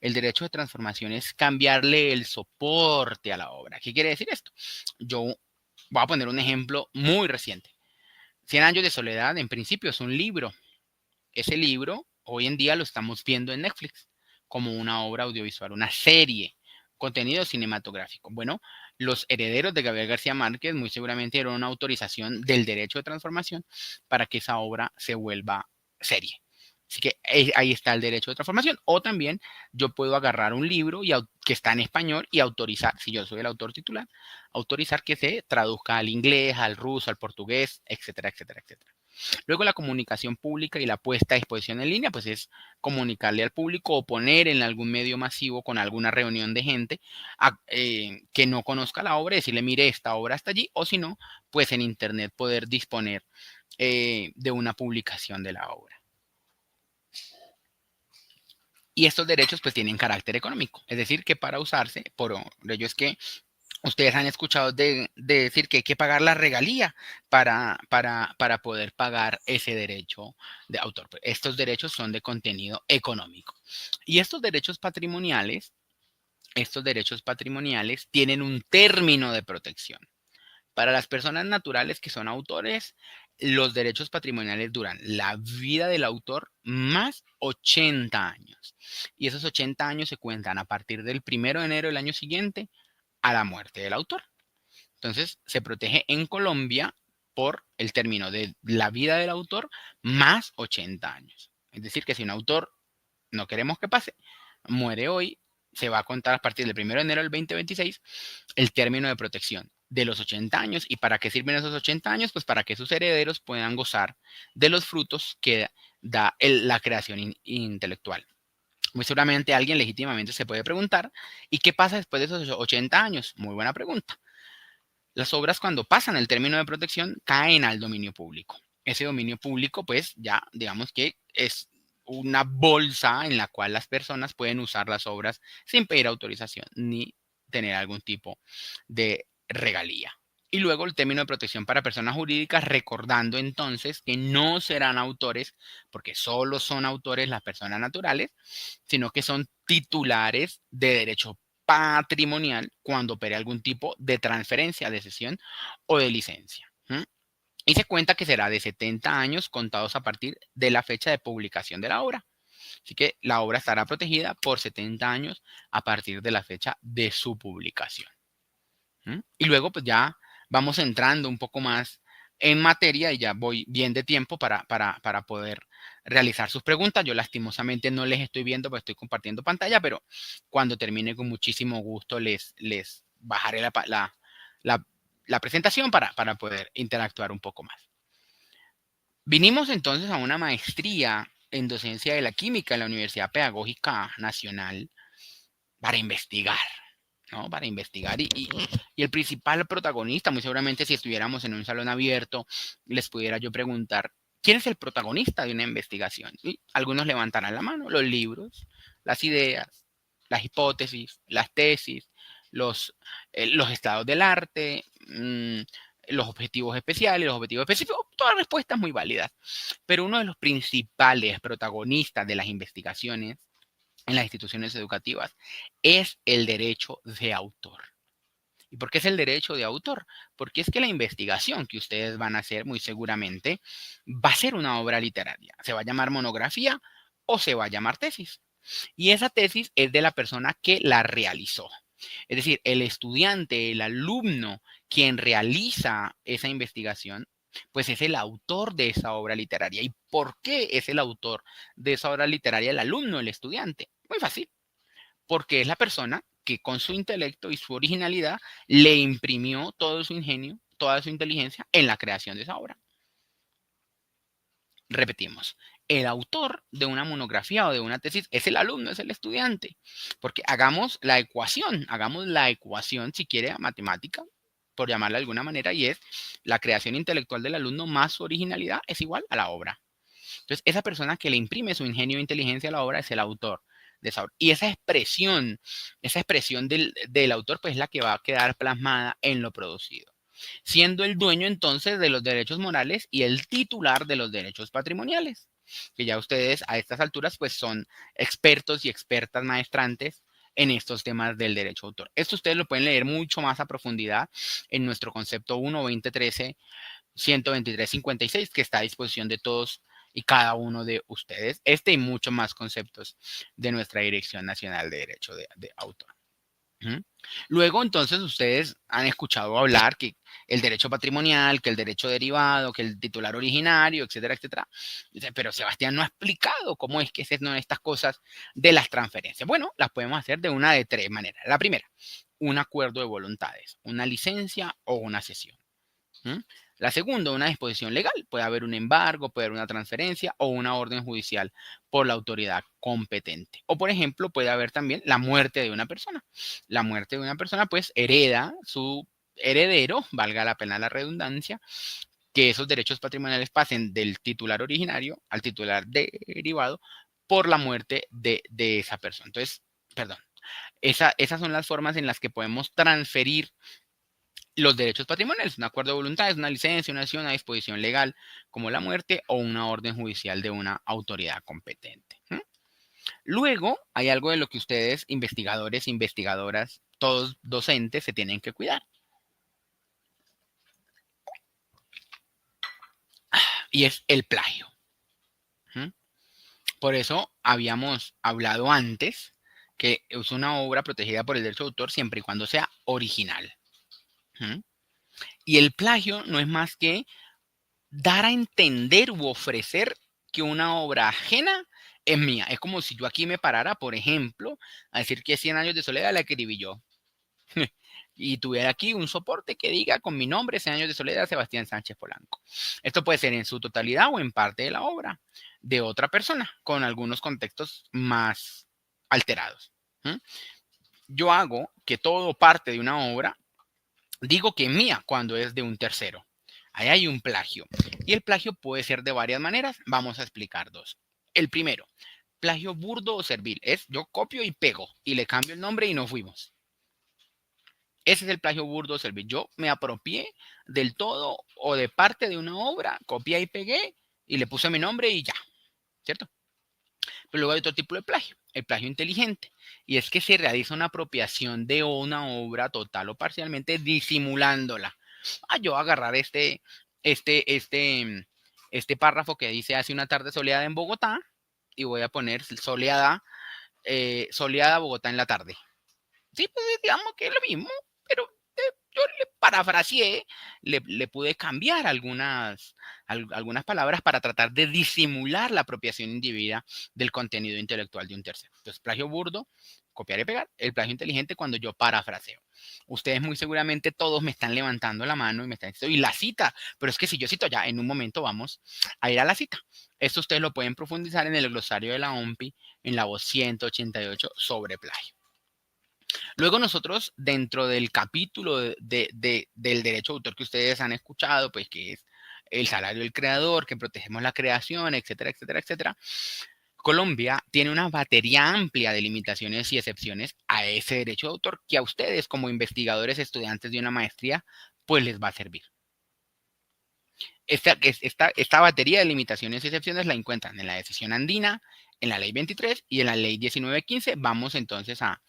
El derecho de transformación es cambiarle el soporte a la obra. ¿Qué quiere decir esto? Yo voy a poner un ejemplo muy reciente. 100 años de soledad, en principio, es un libro. Ese libro, hoy en día lo estamos viendo en Netflix como una obra audiovisual, una serie, contenido cinematográfico. Bueno, los herederos de Gabriel García Márquez muy seguramente dieron una autorización del derecho de transformación para que esa obra se vuelva serie. Así que ahí está el derecho de transformación. O también yo puedo agarrar un libro que está en español y autorizar, si yo soy el autor titular, autorizar que se traduzca al inglés, al ruso, al portugués, etcétera, etcétera, etcétera. Luego la comunicación pública y la puesta a disposición en línea, pues es comunicarle al público o poner en algún medio masivo con alguna reunión de gente que no conozca la obra, decirle, mire, esta obra está allí, o si no, pues en internet poder disponer de una publicación de la obra. Y estos derechos pues tienen carácter económico, es decir, que para usarse, por ello es que ustedes han escuchado de decir que hay que pagar la regalía para poder pagar ese derecho de autor. Estos derechos son de contenido económico. Y estos derechos patrimoniales tienen un término de protección. Para las personas naturales que son autores, los derechos patrimoniales duran la vida del autor más 80 años. Y esos 80 años se cuentan a partir del 1 de enero del año siguiente a la muerte del autor. Entonces, se protege en Colombia por el término de la vida del autor más 80 años. Es decir, que si un autor, no queremos que pase, muere hoy, se va a contar a partir del 1 de enero del 2026 el término de protección de los 80 años. ¿Y para qué sirven esos 80 años? Pues para que sus herederos puedan gozar de los frutos que da la creación intelectual. Muy seguramente alguien legítimamente se puede preguntar, ¿y qué pasa después de esos 80 años? Muy buena pregunta. Las obras, cuando pasan el término de protección, caen al dominio público. Ese dominio público, pues ya digamos que es una bolsa en la cual las personas pueden usar las obras sin pedir autorización ni tener algún tipo de regalía. Y luego el término de protección para personas jurídicas, recordando entonces que no serán autores, porque solo son autores las personas naturales, sino que son titulares de derecho patrimonial cuando opere algún tipo de transferencia, de cesión o de licencia. Y se cuenta que será de 70 años contados a partir de la fecha de publicación de la obra. Así que la obra estará protegida por 70 años a partir de la fecha de su publicación. Y luego pues ya vamos entrando un poco más en materia y ya voy bien de tiempo para poder realizar sus preguntas. Yo lastimosamente no les estoy viendo porque estoy compartiendo pantalla, pero cuando termine con muchísimo gusto les bajaré la presentación para poder interactuar un poco más. Vinimos entonces a una maestría en docencia de la química en la Universidad Pedagógica Nacional para investigar. ¿No? Para investigar y el principal protagonista, muy seguramente si estuviéramos en un salón abierto, les pudiera yo preguntar, ¿quién es el protagonista de una investigación? Y algunos levantarán la mano, los libros, las ideas, las hipótesis, las tesis, los estados del arte, los objetivos especiales, los objetivos específicos, todas respuestas muy válidas. Pero uno de los principales protagonistas de las investigaciones en las instituciones educativas es el derecho de autor. ¿Y por qué es el derecho de autor? Porque es que la investigación que ustedes van a hacer muy seguramente va a ser una obra literaria. Se va a llamar monografía o se va a llamar tesis. Y esa tesis es de la persona que la realizó. Es decir, el estudiante, el alumno, quien realiza esa investigación, pues es el autor de esa obra literaria. ¿Y por qué es el autor de esa obra literaria el alumno, el estudiante? Muy fácil, porque es la persona que con su intelecto y su originalidad le imprimió todo su ingenio, toda su inteligencia en la creación de esa obra. Repetimos, el autor de una monografía o de una tesis es el alumno, es el estudiante, porque hagamos la ecuación, si quiere, matemática, por llamarla de alguna manera, y es la creación intelectual del alumno más su originalidad es igual a la obra. Entonces, esa persona que le imprime su ingenio e inteligencia a la obra es el autor de esa obra. Y esa expresión del autor, pues es la que va a quedar plasmada en lo producido, siendo el dueño entonces de los derechos morales y el titular de los derechos patrimoniales, que ya ustedes a estas alturas pues son expertos y expertas maestrantes en estos temas del derecho de autor. Esto ustedes lo pueden leer mucho más a profundidad en nuestro concepto 1 2013 123 56, que está a disposición de todos y cada uno de ustedes, y muchos más conceptos de nuestra Dirección Nacional de Derecho de Autor. Luego, entonces, ustedes han escuchado hablar que el derecho patrimonial, que el derecho derivado, que el titular originario, etcétera, etcétera. Pero Sebastián no ha explicado cómo es que se hacen estas cosas de las transferencias. Bueno, las podemos hacer de una de tres maneras. La primera, un acuerdo de voluntades, una licencia o una cesión. La segunda, una disposición legal. Puede haber un embargo, puede haber una transferencia o una orden judicial por la autoridad competente. O, por ejemplo, puede haber también la muerte de una persona. La muerte de una persona, pues, hereda su heredero, valga la pena la redundancia, que esos derechos patrimoniales pasen del titular originario al titular derivado por la muerte de esa persona. Entonces, perdón, esas son las formas en las que podemos transferir los derechos patrimoniales, un acuerdo de voluntades, una licencia, una acción, una disposición legal, como la muerte o una orden judicial de una autoridad competente. Luego, hay algo de lo que ustedes, investigadores, investigadoras, todos docentes, se tienen que cuidar. Y es el plagio. Por eso habíamos hablado antes que es una obra protegida por el derecho de autor siempre y cuando sea original. Y el plagio no es más que dar a entender u ofrecer que una obra ajena es mía. Es como si yo aquí me parara, por ejemplo, a decir que 100 años de soledad la escribí yo. Y tuviera aquí un soporte que diga con mi nombre 100 años de soledad Sebastián Sánchez Polanco. Esto puede ser en su totalidad o en parte de la obra de otra persona, con algunos contextos más alterados. Yo hago que todo parte de una obra, digo que es mía cuando es de un tercero. Ahí hay un plagio. Y el plagio puede ser de varias maneras. Vamos a explicar dos. El primero, plagio burdo o servil. Es yo copio y pego y le cambio el nombre y nos fuimos. Ese es el plagio burdo o servil. Yo me apropié del todo o de parte de una obra, copié y pegué y le puse mi nombre y ya. ¿Cierto? Pero luego hay otro tipo de plagio, el plagio inteligente. Y es que se realiza una apropiación de una obra total o parcialmente disimulándola. Yo agarrar este párrafo que dice hace una tarde soleada en Bogotá y voy a poner soleada Bogotá en la tarde. Sí, pues digamos que es lo mismo, pero yo le parafraseé, le pude cambiar algunas palabras para tratar de disimular la apropiación indebida del contenido intelectual de un tercero. Entonces, plagio burdo, copiar y pegar. El plagio inteligente cuando yo parafraseo. Ustedes muy seguramente todos me están levantando la mano y me están diciendo, y la cita, pero es que si yo cito ya, en un momento vamos a ir a la cita. Esto ustedes lo pueden profundizar en el glosario de la OMPI, en la voz 188 sobre plagio. Luego nosotros, dentro del capítulo del derecho de autor que ustedes han escuchado, pues que es el salario del creador, que protegemos la creación, etcétera, etcétera, etcétera, Colombia tiene una batería amplia de limitaciones y excepciones a ese derecho de autor que a ustedes como investigadores, estudiantes de una maestría, pues les va a servir. Esta batería de limitaciones y excepciones la encuentran en la decisión andina, en la ley 23 y en la ley 1915. Vamos entonces a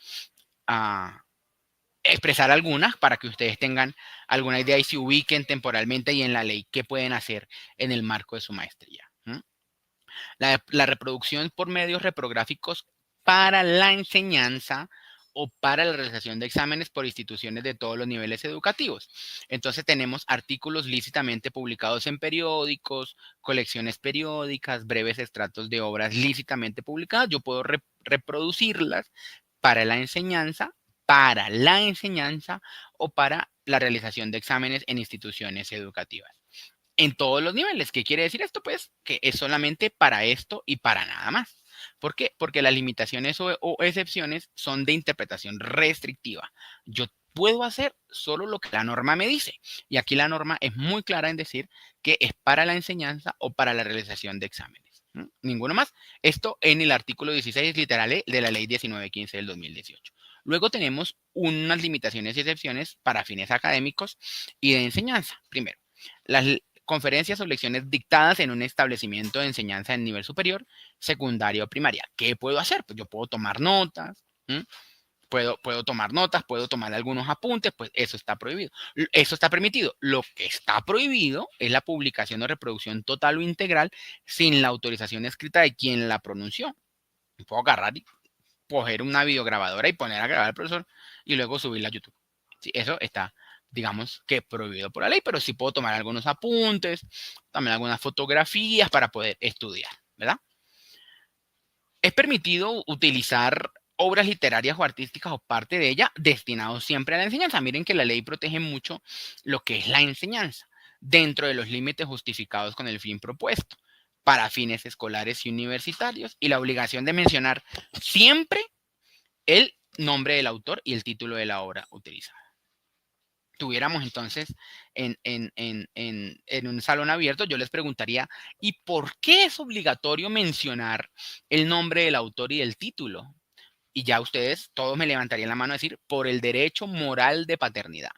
expresar algunas para que ustedes tengan alguna idea y se ubiquen temporalmente y en la ley qué pueden hacer en el marco de su maestría. La reproducción por medios reprográficos para la enseñanza o para la realización de exámenes por instituciones de todos los niveles educativos. Entonces tenemos artículos lícitamente publicados en periódicos, colecciones periódicas, breves extractos de obras lícitamente publicadas. Yo puedo reproducirlas para la enseñanza o para la realización de exámenes en instituciones educativas. En todos los niveles. ¿Qué quiere decir esto? Pues que es solamente para esto y para nada más. ¿Por qué? Porque las limitaciones o excepciones son de interpretación restrictiva. Yo puedo hacer solo lo que la norma me dice. Y aquí la norma es muy clara en decir que es para la enseñanza o para la realización de exámenes. Ninguno más. Esto en el artículo 16 literal E de la ley 1915 del 2018. Luego tenemos unas limitaciones y excepciones para fines académicos y de enseñanza. Primero, las conferencias o lecciones dictadas en un establecimiento de enseñanza en nivel superior, secundaria o primaria. ¿Qué puedo hacer? Pues yo puedo tomar notas, puedo tomar notas, puedo tomar algunos apuntes, pues eso está prohibido. Eso está permitido. Lo que está prohibido es la publicación o reproducción total o integral sin la autorización escrita de quien la pronunció. Puedo agarrar y coger una videograbadora y poner a grabar al profesor y luego subirla a YouTube. Sí, eso está, digamos que prohibido por la ley, pero sí puedo tomar algunos apuntes, también algunas fotografías para poder estudiar, ¿verdad? Es permitido utilizar obras literarias o artísticas o parte de ella destinados siempre a la enseñanza. Miren que la ley protege mucho lo que es la enseñanza dentro de los límites justificados con el fin propuesto para fines escolares y universitarios y la obligación de mencionar siempre el nombre del autor y el título de la obra utilizada. Tuviéramos entonces en un salón abierto, yo les preguntaría, ¿y por qué es obligatorio mencionar el nombre del autor y el título? Y ya ustedes, todos me levantarían la mano a decir, por el derecho moral de paternidad.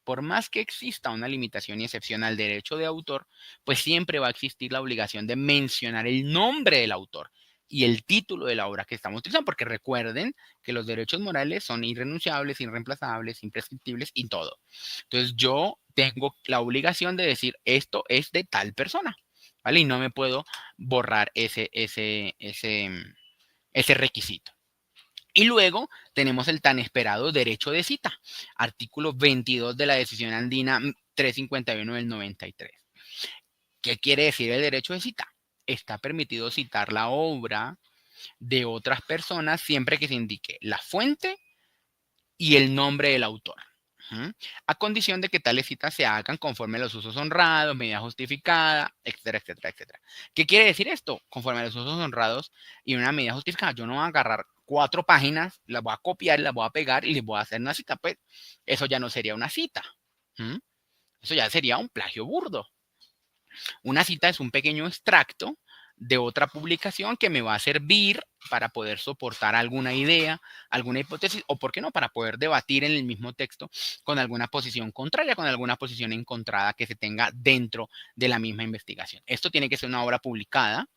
Por más que exista una limitación y excepción al derecho de autor, pues siempre va a existir la obligación de mencionar el nombre del autor y el título de la obra que estamos utilizando, porque recuerden que los derechos morales son irrenunciables, irreemplazables, imprescriptibles y todo. Entonces yo tengo la obligación de decir esto es de tal persona, ¿vale? Y no me puedo borrar ese requisito. Y luego tenemos el tan esperado derecho de cita, artículo 22 de la decisión andina 351 del 93. ¿Qué quiere decir el derecho de cita? Está permitido citar la obra de otras personas siempre que se indique la fuente y el nombre del autor, a condición de que tales citas se hagan conforme a los usos honrados, medida justificada, etcétera, etcétera, etcétera. ¿Qué quiere decir esto? Conforme a los usos honrados y una medida justificada. Yo no voy a agarrar 4 páginas, las voy a copiar, las voy a pegar y les voy a hacer una cita. Pues eso ya no sería una cita. Eso ya sería un plagio burdo. Una cita es un pequeño extracto de otra publicación que me va a servir para poder soportar alguna idea, alguna hipótesis, o por qué no, para poder debatir en el mismo texto con alguna posición contraria, con alguna posición encontrada que se tenga dentro de la misma investigación. Esto tiene que ser una obra publicada,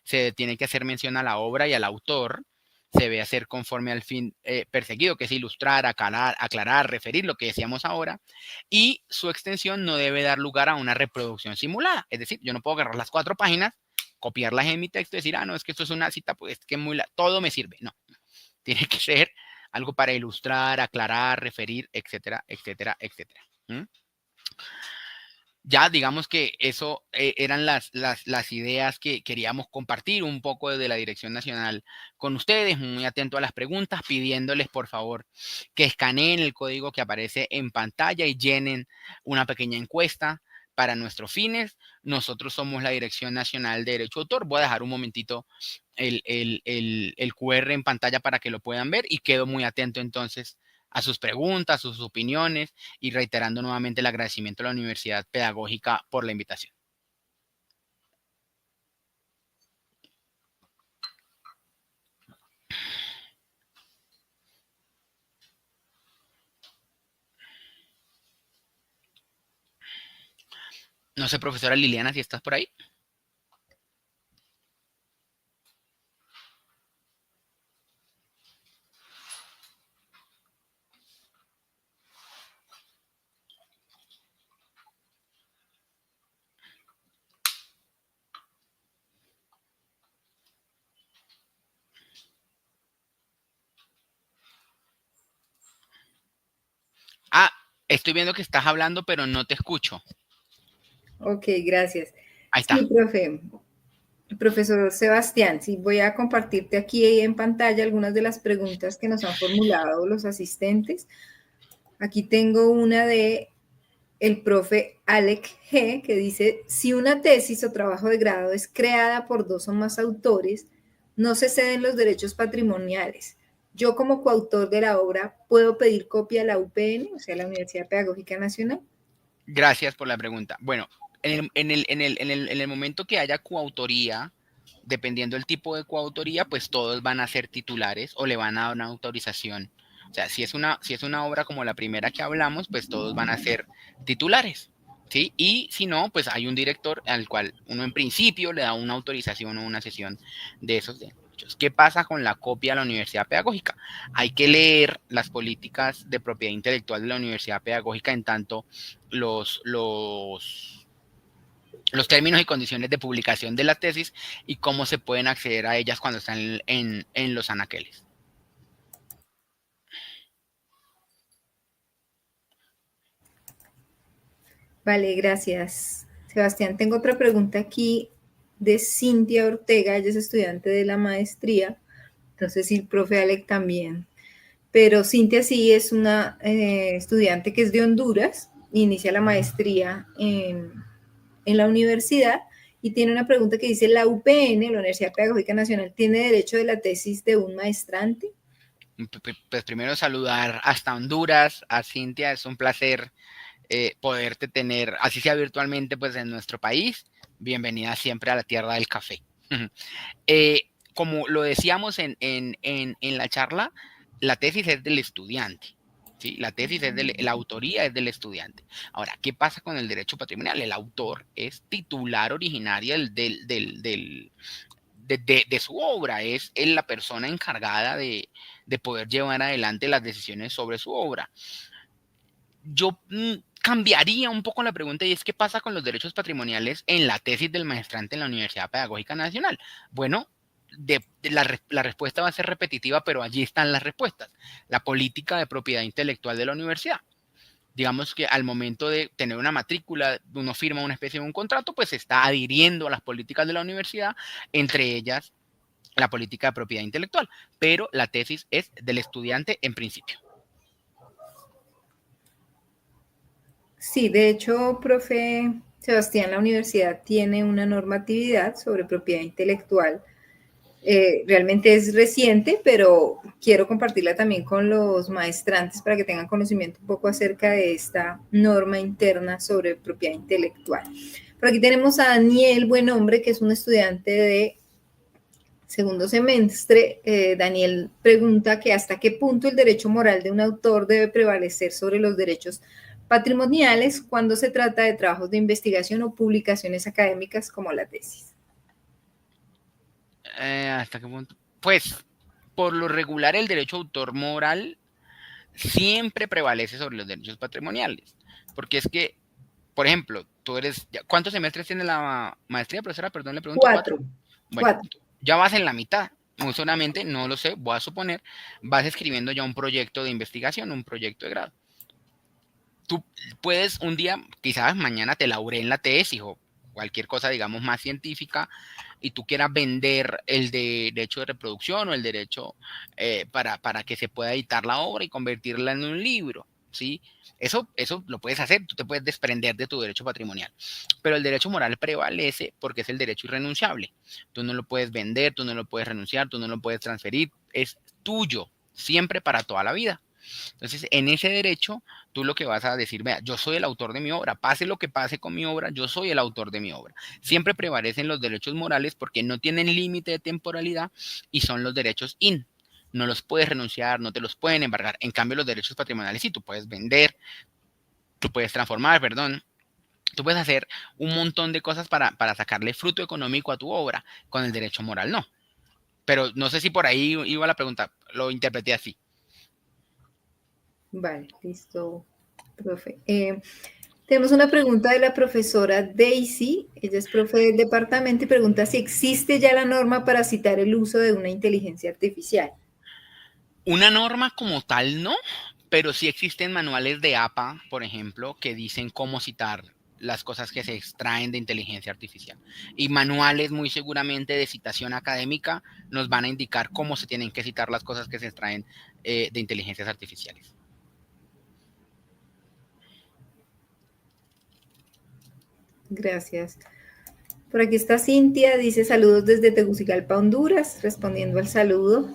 se tiene que hacer mención a la obra y al autor, se debe hacer conforme al fin perseguido, que es ilustrar, aclarar, referir, lo que decíamos ahora, y su extensión no debe dar lugar a una reproducción simulada. Es decir, yo no puedo agarrar las 4 páginas, copiarlas en mi texto y decir, no, es que esto es una cita, pues es que todo me sirve. No, tiene que ser algo para ilustrar, aclarar, referir, etcétera, etcétera, etcétera. Ya digamos que eso eran las ideas que queríamos compartir un poco desde la Dirección Nacional con ustedes, muy atento a las preguntas, pidiéndoles por favor que escaneen el código que aparece en pantalla y llenen una pequeña encuesta para nuestros fines. Nosotros somos la Dirección Nacional de Derecho de Autor. Voy a dejar un momentito el QR en pantalla para que lo puedan ver y quedo muy atento entonces a sus preguntas, sus opiniones y reiterando nuevamente el agradecimiento a la Universidad Pedagógica por la invitación. No sé, profesora Liliana, si estás por ahí. Estoy viendo que estás hablando, pero no te escucho. Ok, gracias. Ahí está. Sí, profe. Profesor Sebastián, sí, voy a compartirte aquí en pantalla algunas de las preguntas que nos han formulado los asistentes. Aquí tengo una de el profe Alec G, que dice, si una tesis o trabajo de grado es creada por dos o más autores, no se ceden los derechos patrimoniales. Yo como coautor de la obra, ¿puedo pedir copia a la UPN, o sea, la Universidad Pedagógica Nacional? Gracias por la pregunta. Bueno, en el momento que haya coautoría, dependiendo del tipo de coautoría, pues todos van a ser titulares o le van a dar una autorización. O sea, si es una obra como la primera que hablamos, pues todos van a ser titulares, ¿sí? Y si no, pues hay un director al cual uno en principio le da una autorización o una sesión de esos derechos. ¿Qué pasa con la copia a la Universidad Pedagógica? Hay que leer las políticas de propiedad intelectual de la Universidad Pedagógica en tanto los términos y condiciones de publicación de la tesis y cómo se pueden acceder a ellas cuando están en los anaqueles. Vale, gracias. Sebastián, tengo otra pregunta aquí de Cintia Ortega, ella es estudiante de la maestría, entonces sí, el profe Alec también. Pero Cintia sí es una estudiante que es de Honduras, inicia la maestría en la universidad y tiene una pregunta que dice, ¿la UPN, la Universidad Pedagógica Nacional, tiene derecho de la tesis de un maestrante? Pues primero saludar hasta Honduras, a Cintia, es un placer poderte tener, así sea virtualmente, pues en nuestro país. Bienvenida siempre a la tierra del café. Como lo decíamos en la charla, la tesis es del estudiante. ¿Sí? La tesis es la autoría es del estudiante. Ahora, ¿qué pasa con el derecho patrimonial? El autor es titular originario de su obra, es la persona encargada de poder llevar adelante las decisiones sobre su obra. Yo cambiaría un poco la pregunta y es ¿qué pasa con los derechos patrimoniales en la tesis del maestrante en la Universidad Pedagógica Nacional? Bueno, la respuesta va a ser repetitiva, pero allí están las respuestas. La política de propiedad intelectual de la universidad. Digamos que al momento de tener una matrícula, uno firma una especie de un contrato, pues se está adhiriendo a las políticas de la universidad, entre ellas la política de propiedad intelectual, pero la tesis es del estudiante en principio. Sí, de hecho, profe Sebastián, la universidad tiene una normatividad sobre propiedad intelectual. Realmente es reciente, pero quiero compartirla también con los maestrantes para que tengan conocimiento un poco acerca de esta norma interna sobre propiedad intelectual. Por aquí tenemos a Daniel Buenombre, que es un estudiante de segundo semestre. Daniel pregunta que hasta qué punto el derecho moral de un autor debe prevalecer sobre los derechos patrimoniales cuando se trata de trabajos de investigación o publicaciones académicas como la tesis. ¿Hasta qué punto? Pues, por lo regular, el derecho de autor moral siempre prevalece sobre los derechos patrimoniales. Porque es que, por ejemplo, tú eres. ¿Cuántos semestres tiene la maestría, profesora? Perdón, le pregunto. Cuatro. Bueno, ya vas en la mitad. Muy solamente, no lo sé, voy a suponer, vas escribiendo ya un proyecto de investigación, un proyecto de grado. Tú puedes un día, quizás mañana te laureen la tesis o cualquier cosa, digamos, más científica, y tú quieras vender el derecho de reproducción o el derecho para que se pueda editar la obra y convertirla en un libro, ¿sí? Eso lo puedes hacer, tú te puedes desprender de tu derecho patrimonial, pero el derecho moral prevalece porque es el derecho irrenunciable. Tú no lo puedes vender, tú no lo puedes renunciar, tú no lo puedes transferir, es tuyo, siempre para toda la vida. Entonces, en ese derecho, tú lo que vas a decir, vea, yo soy el autor de mi obra, pase lo que pase con mi obra, yo soy el autor de mi obra. Siempre prevalecen los derechos morales porque no tienen límite de temporalidad y son los derechos in. No los puedes renunciar, no te los pueden embargar. En cambio, los derechos patrimoniales sí, tú puedes vender, tú puedes transformar, perdón. Tú puedes hacer un montón de cosas para sacarle fruto económico a tu obra. Con el derecho moral no. Pero no sé si por ahí iba la pregunta, lo interpreté así. Vale, listo, profe. Tenemos una pregunta de la profesora Daisy, ella es profe del departamento y pregunta si existe ya la norma para citar el uso de una inteligencia artificial. Una norma como tal no, pero sí existen manuales de APA, por ejemplo, que dicen cómo citar las cosas que se extraen de inteligencia artificial. Y manuales muy seguramente de citación académica nos van a indicar cómo se tienen que citar las cosas que se extraen de inteligencias artificiales. Gracias. Por aquí está Cintia, dice saludos desde Tegucigalpa, Honduras, respondiendo al saludo,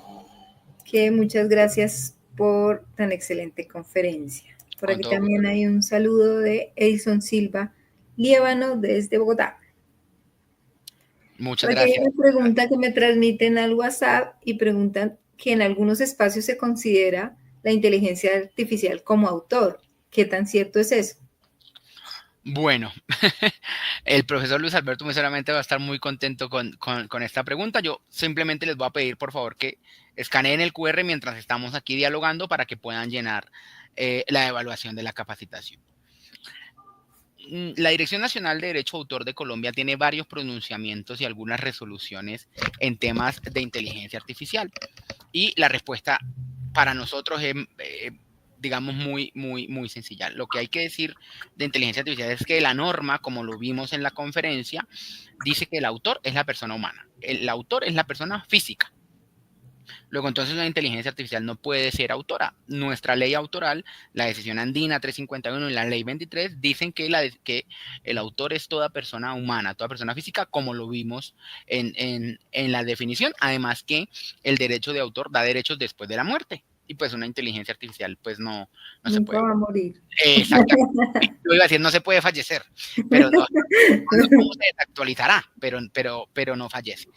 que muchas gracias por tan excelente conferencia. Por aquí también hay un saludo de Edison Silva Liébano desde Bogotá. Muchas gracias. Hay una pregunta que me transmiten al WhatsApp y preguntan que en algunos espacios se considera la inteligencia artificial como autor. ¿Qué tan cierto es eso? Bueno, el profesor Luis Alberto muy seguramente va a estar muy contento con esta pregunta. Yo simplemente les voy a pedir, por favor, que escaneen el QR mientras estamos aquí dialogando para que puedan llenar la evaluación de la capacitación. La Dirección Nacional de Derecho de Autor de Colombia tiene varios pronunciamientos y algunas resoluciones en temas de inteligencia artificial. Y la respuesta para nosotros es, digamos, muy sencilla. Lo que hay que decir de inteligencia artificial es que la norma, como lo vimos en la conferencia, dice que el autor es la persona humana. El autor es la persona física. Luego, entonces, una inteligencia artificial no puede ser autora. Nuestra ley autoral, la decisión andina 351 y la ley 23, dicen que el autor es toda persona humana, toda persona física, como lo vimos en la definición. Además que el derecho de autor da derechos después de la muerte. Y pues una inteligencia artificial pues no se puede. Nunca va a morir. Exactamente. Yo iba a decir, no se puede fallecer, pero no se desactualizará, pero no fallece.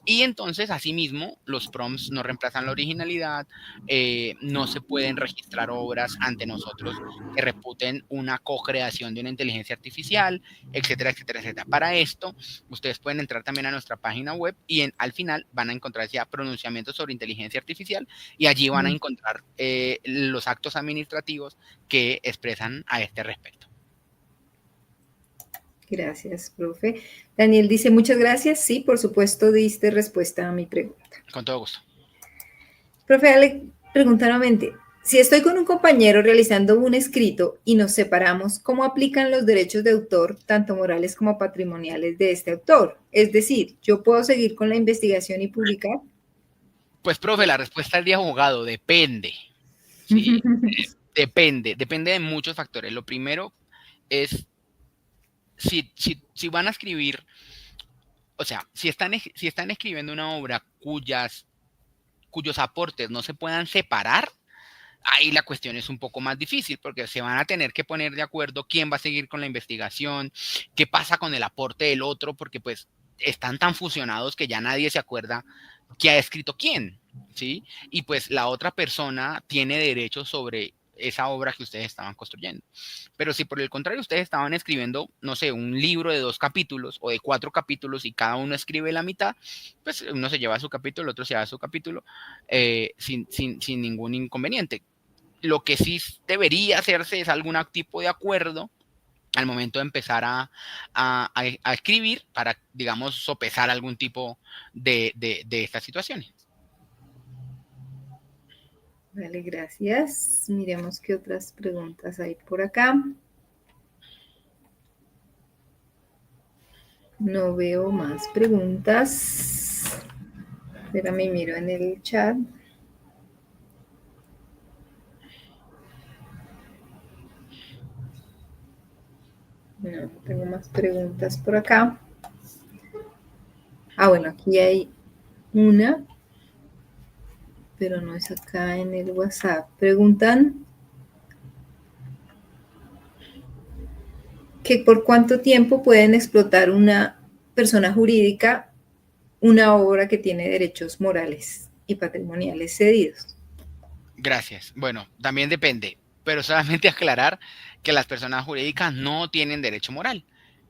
Y entonces, asimismo, los prompts no reemplazan la originalidad, no se pueden registrar obras ante nosotros que reputen una co-creación de una inteligencia artificial, etcétera, etcétera, etcétera. Para esto, ustedes pueden entrar también a nuestra página web y al final van a encontrar ya pronunciamientos sobre inteligencia artificial y allí van a encontrar los actos administrativos que expresan a este respecto. Gracias, profe. Daniel dice, muchas gracias. Sí, por supuesto, diste respuesta a mi pregunta. Con todo gusto. Profe, Ale, pregunta nuevamente. Si estoy con un compañero realizando un escrito y nos separamos, ¿cómo aplican los derechos de autor, tanto morales como patrimoniales, de este autor? Es decir, ¿yo puedo seguir con la investigación y publicar? Pues, profe, la respuesta es de abogado, depende. ¿Sí? Depende de muchos factores. Lo primero es, si van a escribir, o sea, si están escribiendo una obra cuyos aportes no se puedan separar, ahí la cuestión es un poco más difícil porque se van a tener que poner de acuerdo quién va a seguir con la investigación, qué pasa con el aporte del otro, porque pues están tan fusionados que ya nadie se acuerda qué ha escrito quién, ¿sí? Y pues la otra persona tiene derechos sobre esa obra que ustedes estaban construyendo. Pero si por el contrario ustedes estaban escribiendo, no sé, un libro de 2 capítulos o de 4 capítulos y cada uno escribe la mitad, pues uno se lleva su capítulo, el otro se lleva su capítulo sin ningún inconveniente. Lo que sí debería hacerse es algún tipo de acuerdo al momento de empezar a escribir para, digamos, sopesar algún tipo de estas situaciones. Vale, gracias. Miremos qué otras preguntas hay por acá. No veo más preguntas. Espérame, miro en el chat. No tengo más preguntas por acá. Bueno, aquí hay una, pero no es acá en el WhatsApp. Preguntan que por cuánto tiempo pueden explotar una persona jurídica una obra que tiene derechos morales y patrimoniales cedidos. Gracias. Bueno, también depende, pero solamente aclarar que las personas jurídicas no tienen derecho moral.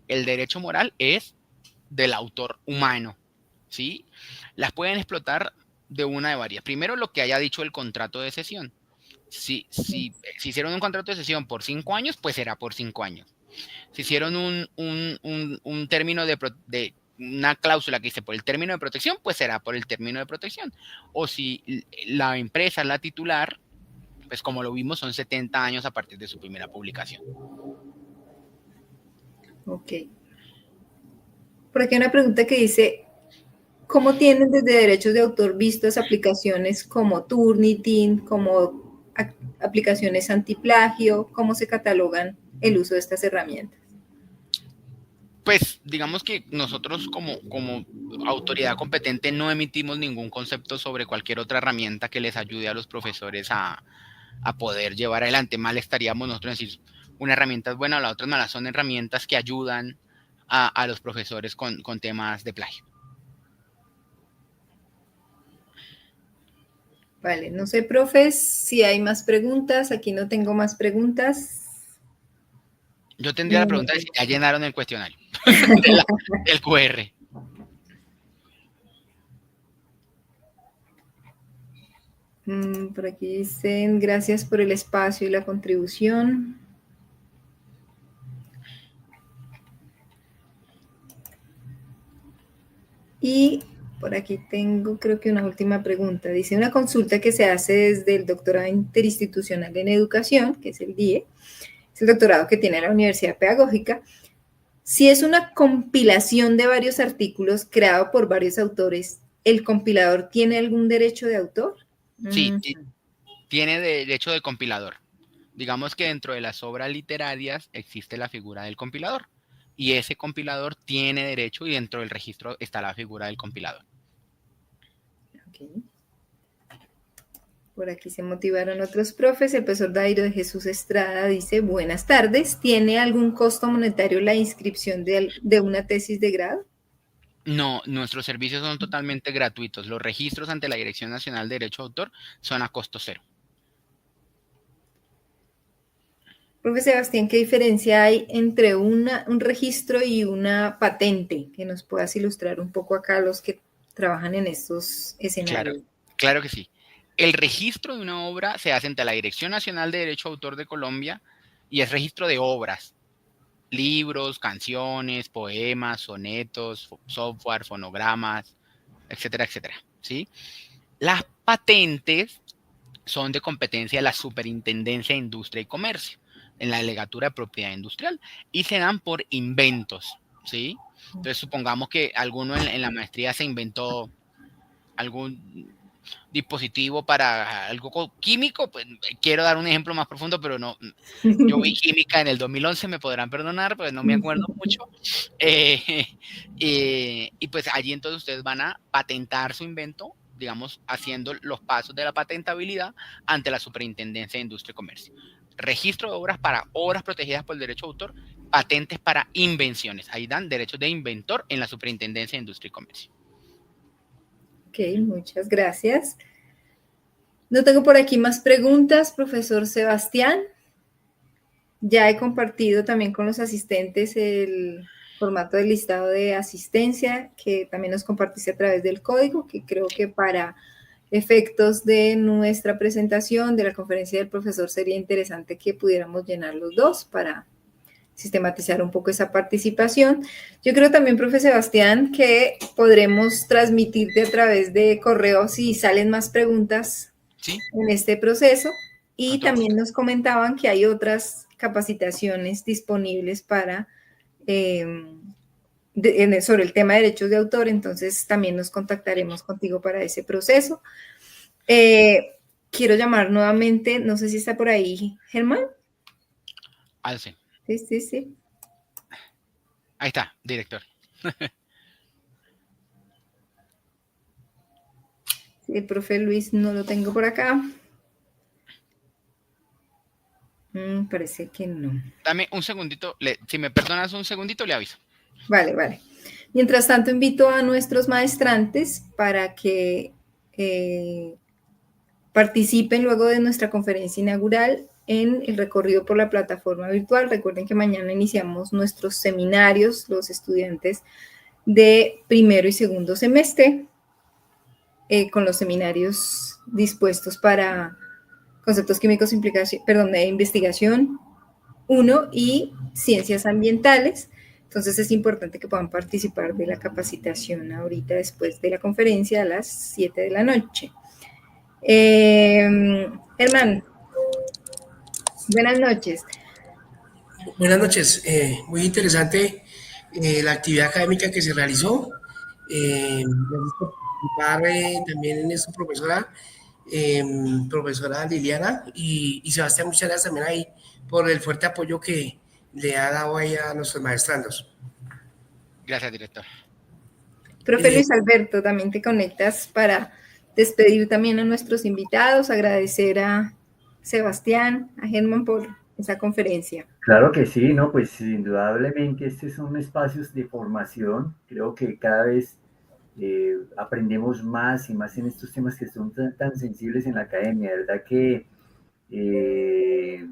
El derecho moral es del autor humano, ¿sí? Las pueden explotar de una de varias. Primero, lo que haya dicho el contrato de cesión. Si hicieron un contrato de cesión por 5 años, pues será por 5 años. Si hicieron un término de una cláusula que dice por el término de protección, pues será por el término de protección. O si la empresa es la titular, pues como lo vimos, son 70 años a partir de su primera publicación. Ok. Por aquí hay una pregunta que dice, ¿cómo tienen desde derechos de autor vistas aplicaciones como Turnitin, como aplicaciones antiplagio? ¿Cómo se catalogan el uso de estas herramientas? Pues digamos que nosotros como autoridad competente no emitimos ningún concepto sobre cualquier otra herramienta que les ayude a los profesores a poder llevar adelante. Mal estaríamos nosotros en decir una herramienta es buena o la otra es mala. Son herramientas que ayudan a los profesores con temas de plagio. Vale, no sé, profes, si hay más preguntas. Aquí no tengo más preguntas. Yo tendría la pregunta de si ya llenaron el cuestionario del QR. Por aquí dicen, gracias por el espacio y la contribución. Y por aquí tengo, creo que una última pregunta. Dice, una consulta que se hace desde el doctorado interinstitucional en educación, que es el DIE, es el doctorado que tiene la Universidad Pedagógica. Si es una compilación de varios artículos creado por varios autores, ¿el compilador tiene algún derecho de autor? Sí, tiene derecho de compilador. Digamos que dentro de las obras literarias existe la figura del compilador. Y ese compilador tiene derecho y dentro del registro está la figura del compilador. Okay. Por aquí se motivaron otros profes. El profesor Dairo de Jesús Estrada dice, buenas tardes, ¿tiene algún costo monetario la inscripción de una tesis de grado? No, nuestros servicios son totalmente gratuitos. Los registros ante la Dirección Nacional de Derecho de Autor son a costo cero. Profe Sebastián, ¿qué diferencia hay entre un registro y una patente? Que nos puedas ilustrar un poco acá a los que trabajan en estos escenarios. Claro que sí. El registro de una obra se hace ante la Dirección Nacional de Derecho de Autor de Colombia y es registro de obras, libros, canciones, poemas, sonetos, software, fonogramas, etcétera, etcétera, ¿sí? Las patentes son de competencia de la Superintendencia de Industria y Comercio, en la Delegatura de Propiedad Industrial, y se dan por inventos, ¿sí? Entonces, supongamos que alguno en la maestría se inventó algún dispositivo para algo químico, pues quiero dar un ejemplo más profundo, pero no, yo vi química en el 2011, me podrán perdonar, pues no me acuerdo mucho, y pues allí entonces ustedes van a patentar su invento, digamos, haciendo los pasos de la patentabilidad ante la Superintendencia de Industria y Comercio. Registro de obras para obras protegidas por el derecho de autor, patentes para invenciones, ahí dan derechos de inventor en la Superintendencia de Industria y Comercio. Ok, muchas gracias. No tengo por aquí más preguntas, profesor Sebastián. Ya he compartido también con los asistentes el formato del listado de asistencia que también nos compartiste a través del código, que creo que para efectos de nuestra presentación, de la conferencia del profesor, sería interesante que pudiéramos llenar los dos para sistematizar un poco esa participación. Yo creo también, profe Sebastián, que podremos transmitirte a través de correo si salen más preguntas en este proceso. Y también nos comentaban que hay otras capacitaciones disponibles para sobre el tema de derechos de autor, entonces también nos contactaremos contigo para ese proceso. Quiero llamar nuevamente, no sé si está por ahí, Germán. Alce. Sí. Ahí está, director. Sí, el profe Luis no lo tengo por acá. Parece que no. Dame un segundito, si me perdonas un segundito, le aviso. Vale. Mientras tanto, invito a nuestros maestrantes para que participen luego de nuestra conferencia inaugural en el recorrido por la plataforma virtual. Recuerden que mañana iniciamos nuestros seminarios, los estudiantes de primero y segundo semestre, con los seminarios dispuestos para conceptos químicos, de investigación 1 y ciencias ambientales. Entonces es importante que puedan participar de la capacitación ahorita después de la conferencia a las 7 de la noche. Germán, Buenas noches. Buenas noches. Muy interesante la actividad académica que se realizó. Gracias por participar también en esto, profesora Liliana y Sebastián, muchas gracias también ahí por el fuerte apoyo que le ha dado ahí a nuestros maestrandos. Gracias, director. Profe Luis Alberto, también te conectas para despedir también a nuestros invitados, agradecer a Sebastián, a Germán por esa conferencia. Claro que sí, ¿no? Pues indudablemente estos son espacios de formación. Creo que cada vez aprendemos más y más en estos temas que son tan sensibles en la academia. De verdad que eh,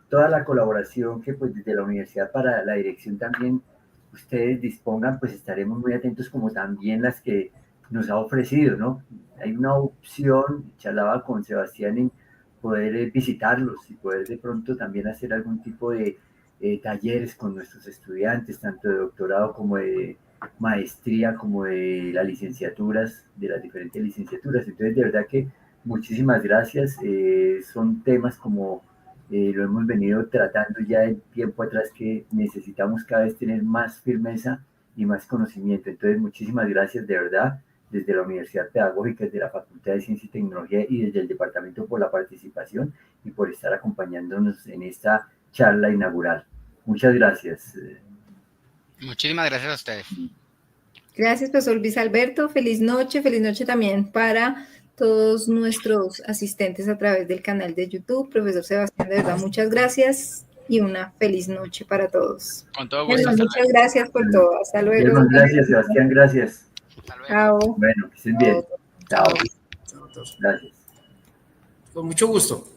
toda la colaboración que pues desde la universidad para la dirección también ustedes dispongan, pues estaremos muy atentos como también las que nos ha ofrecido, ¿no? Hay una opción, charlaba con Sebastián en poder visitarlos y poder de pronto también hacer algún tipo de talleres con nuestros estudiantes, tanto de doctorado como de maestría, como de las licenciaturas, de las diferentes licenciaturas. Entonces, de verdad que muchísimas gracias. Son temas como lo hemos venido tratando ya de tiempo atrás que necesitamos cada vez tener más firmeza y más conocimiento. Entonces, muchísimas gracias de verdad desde la Universidad Pedagógica, desde la Facultad de Ciencia y Tecnología y desde el departamento por la participación y por estar acompañándonos en esta charla inaugural. Muchas gracias. Muchísimas gracias a ustedes. Gracias, profesor Luis Alberto. Feliz noche también para todos nuestros asistentes a través del canal de YouTube. Profesor Sebastián, de verdad, muchas gracias y una feliz noche para todos. Con todo gusto. Muchas gracias por todo. Hasta luego. Gracias, Sebastián, gracias. Hasta luego. Chao. Bueno, que estén bien. Chao. Gracias. Con mucho gusto.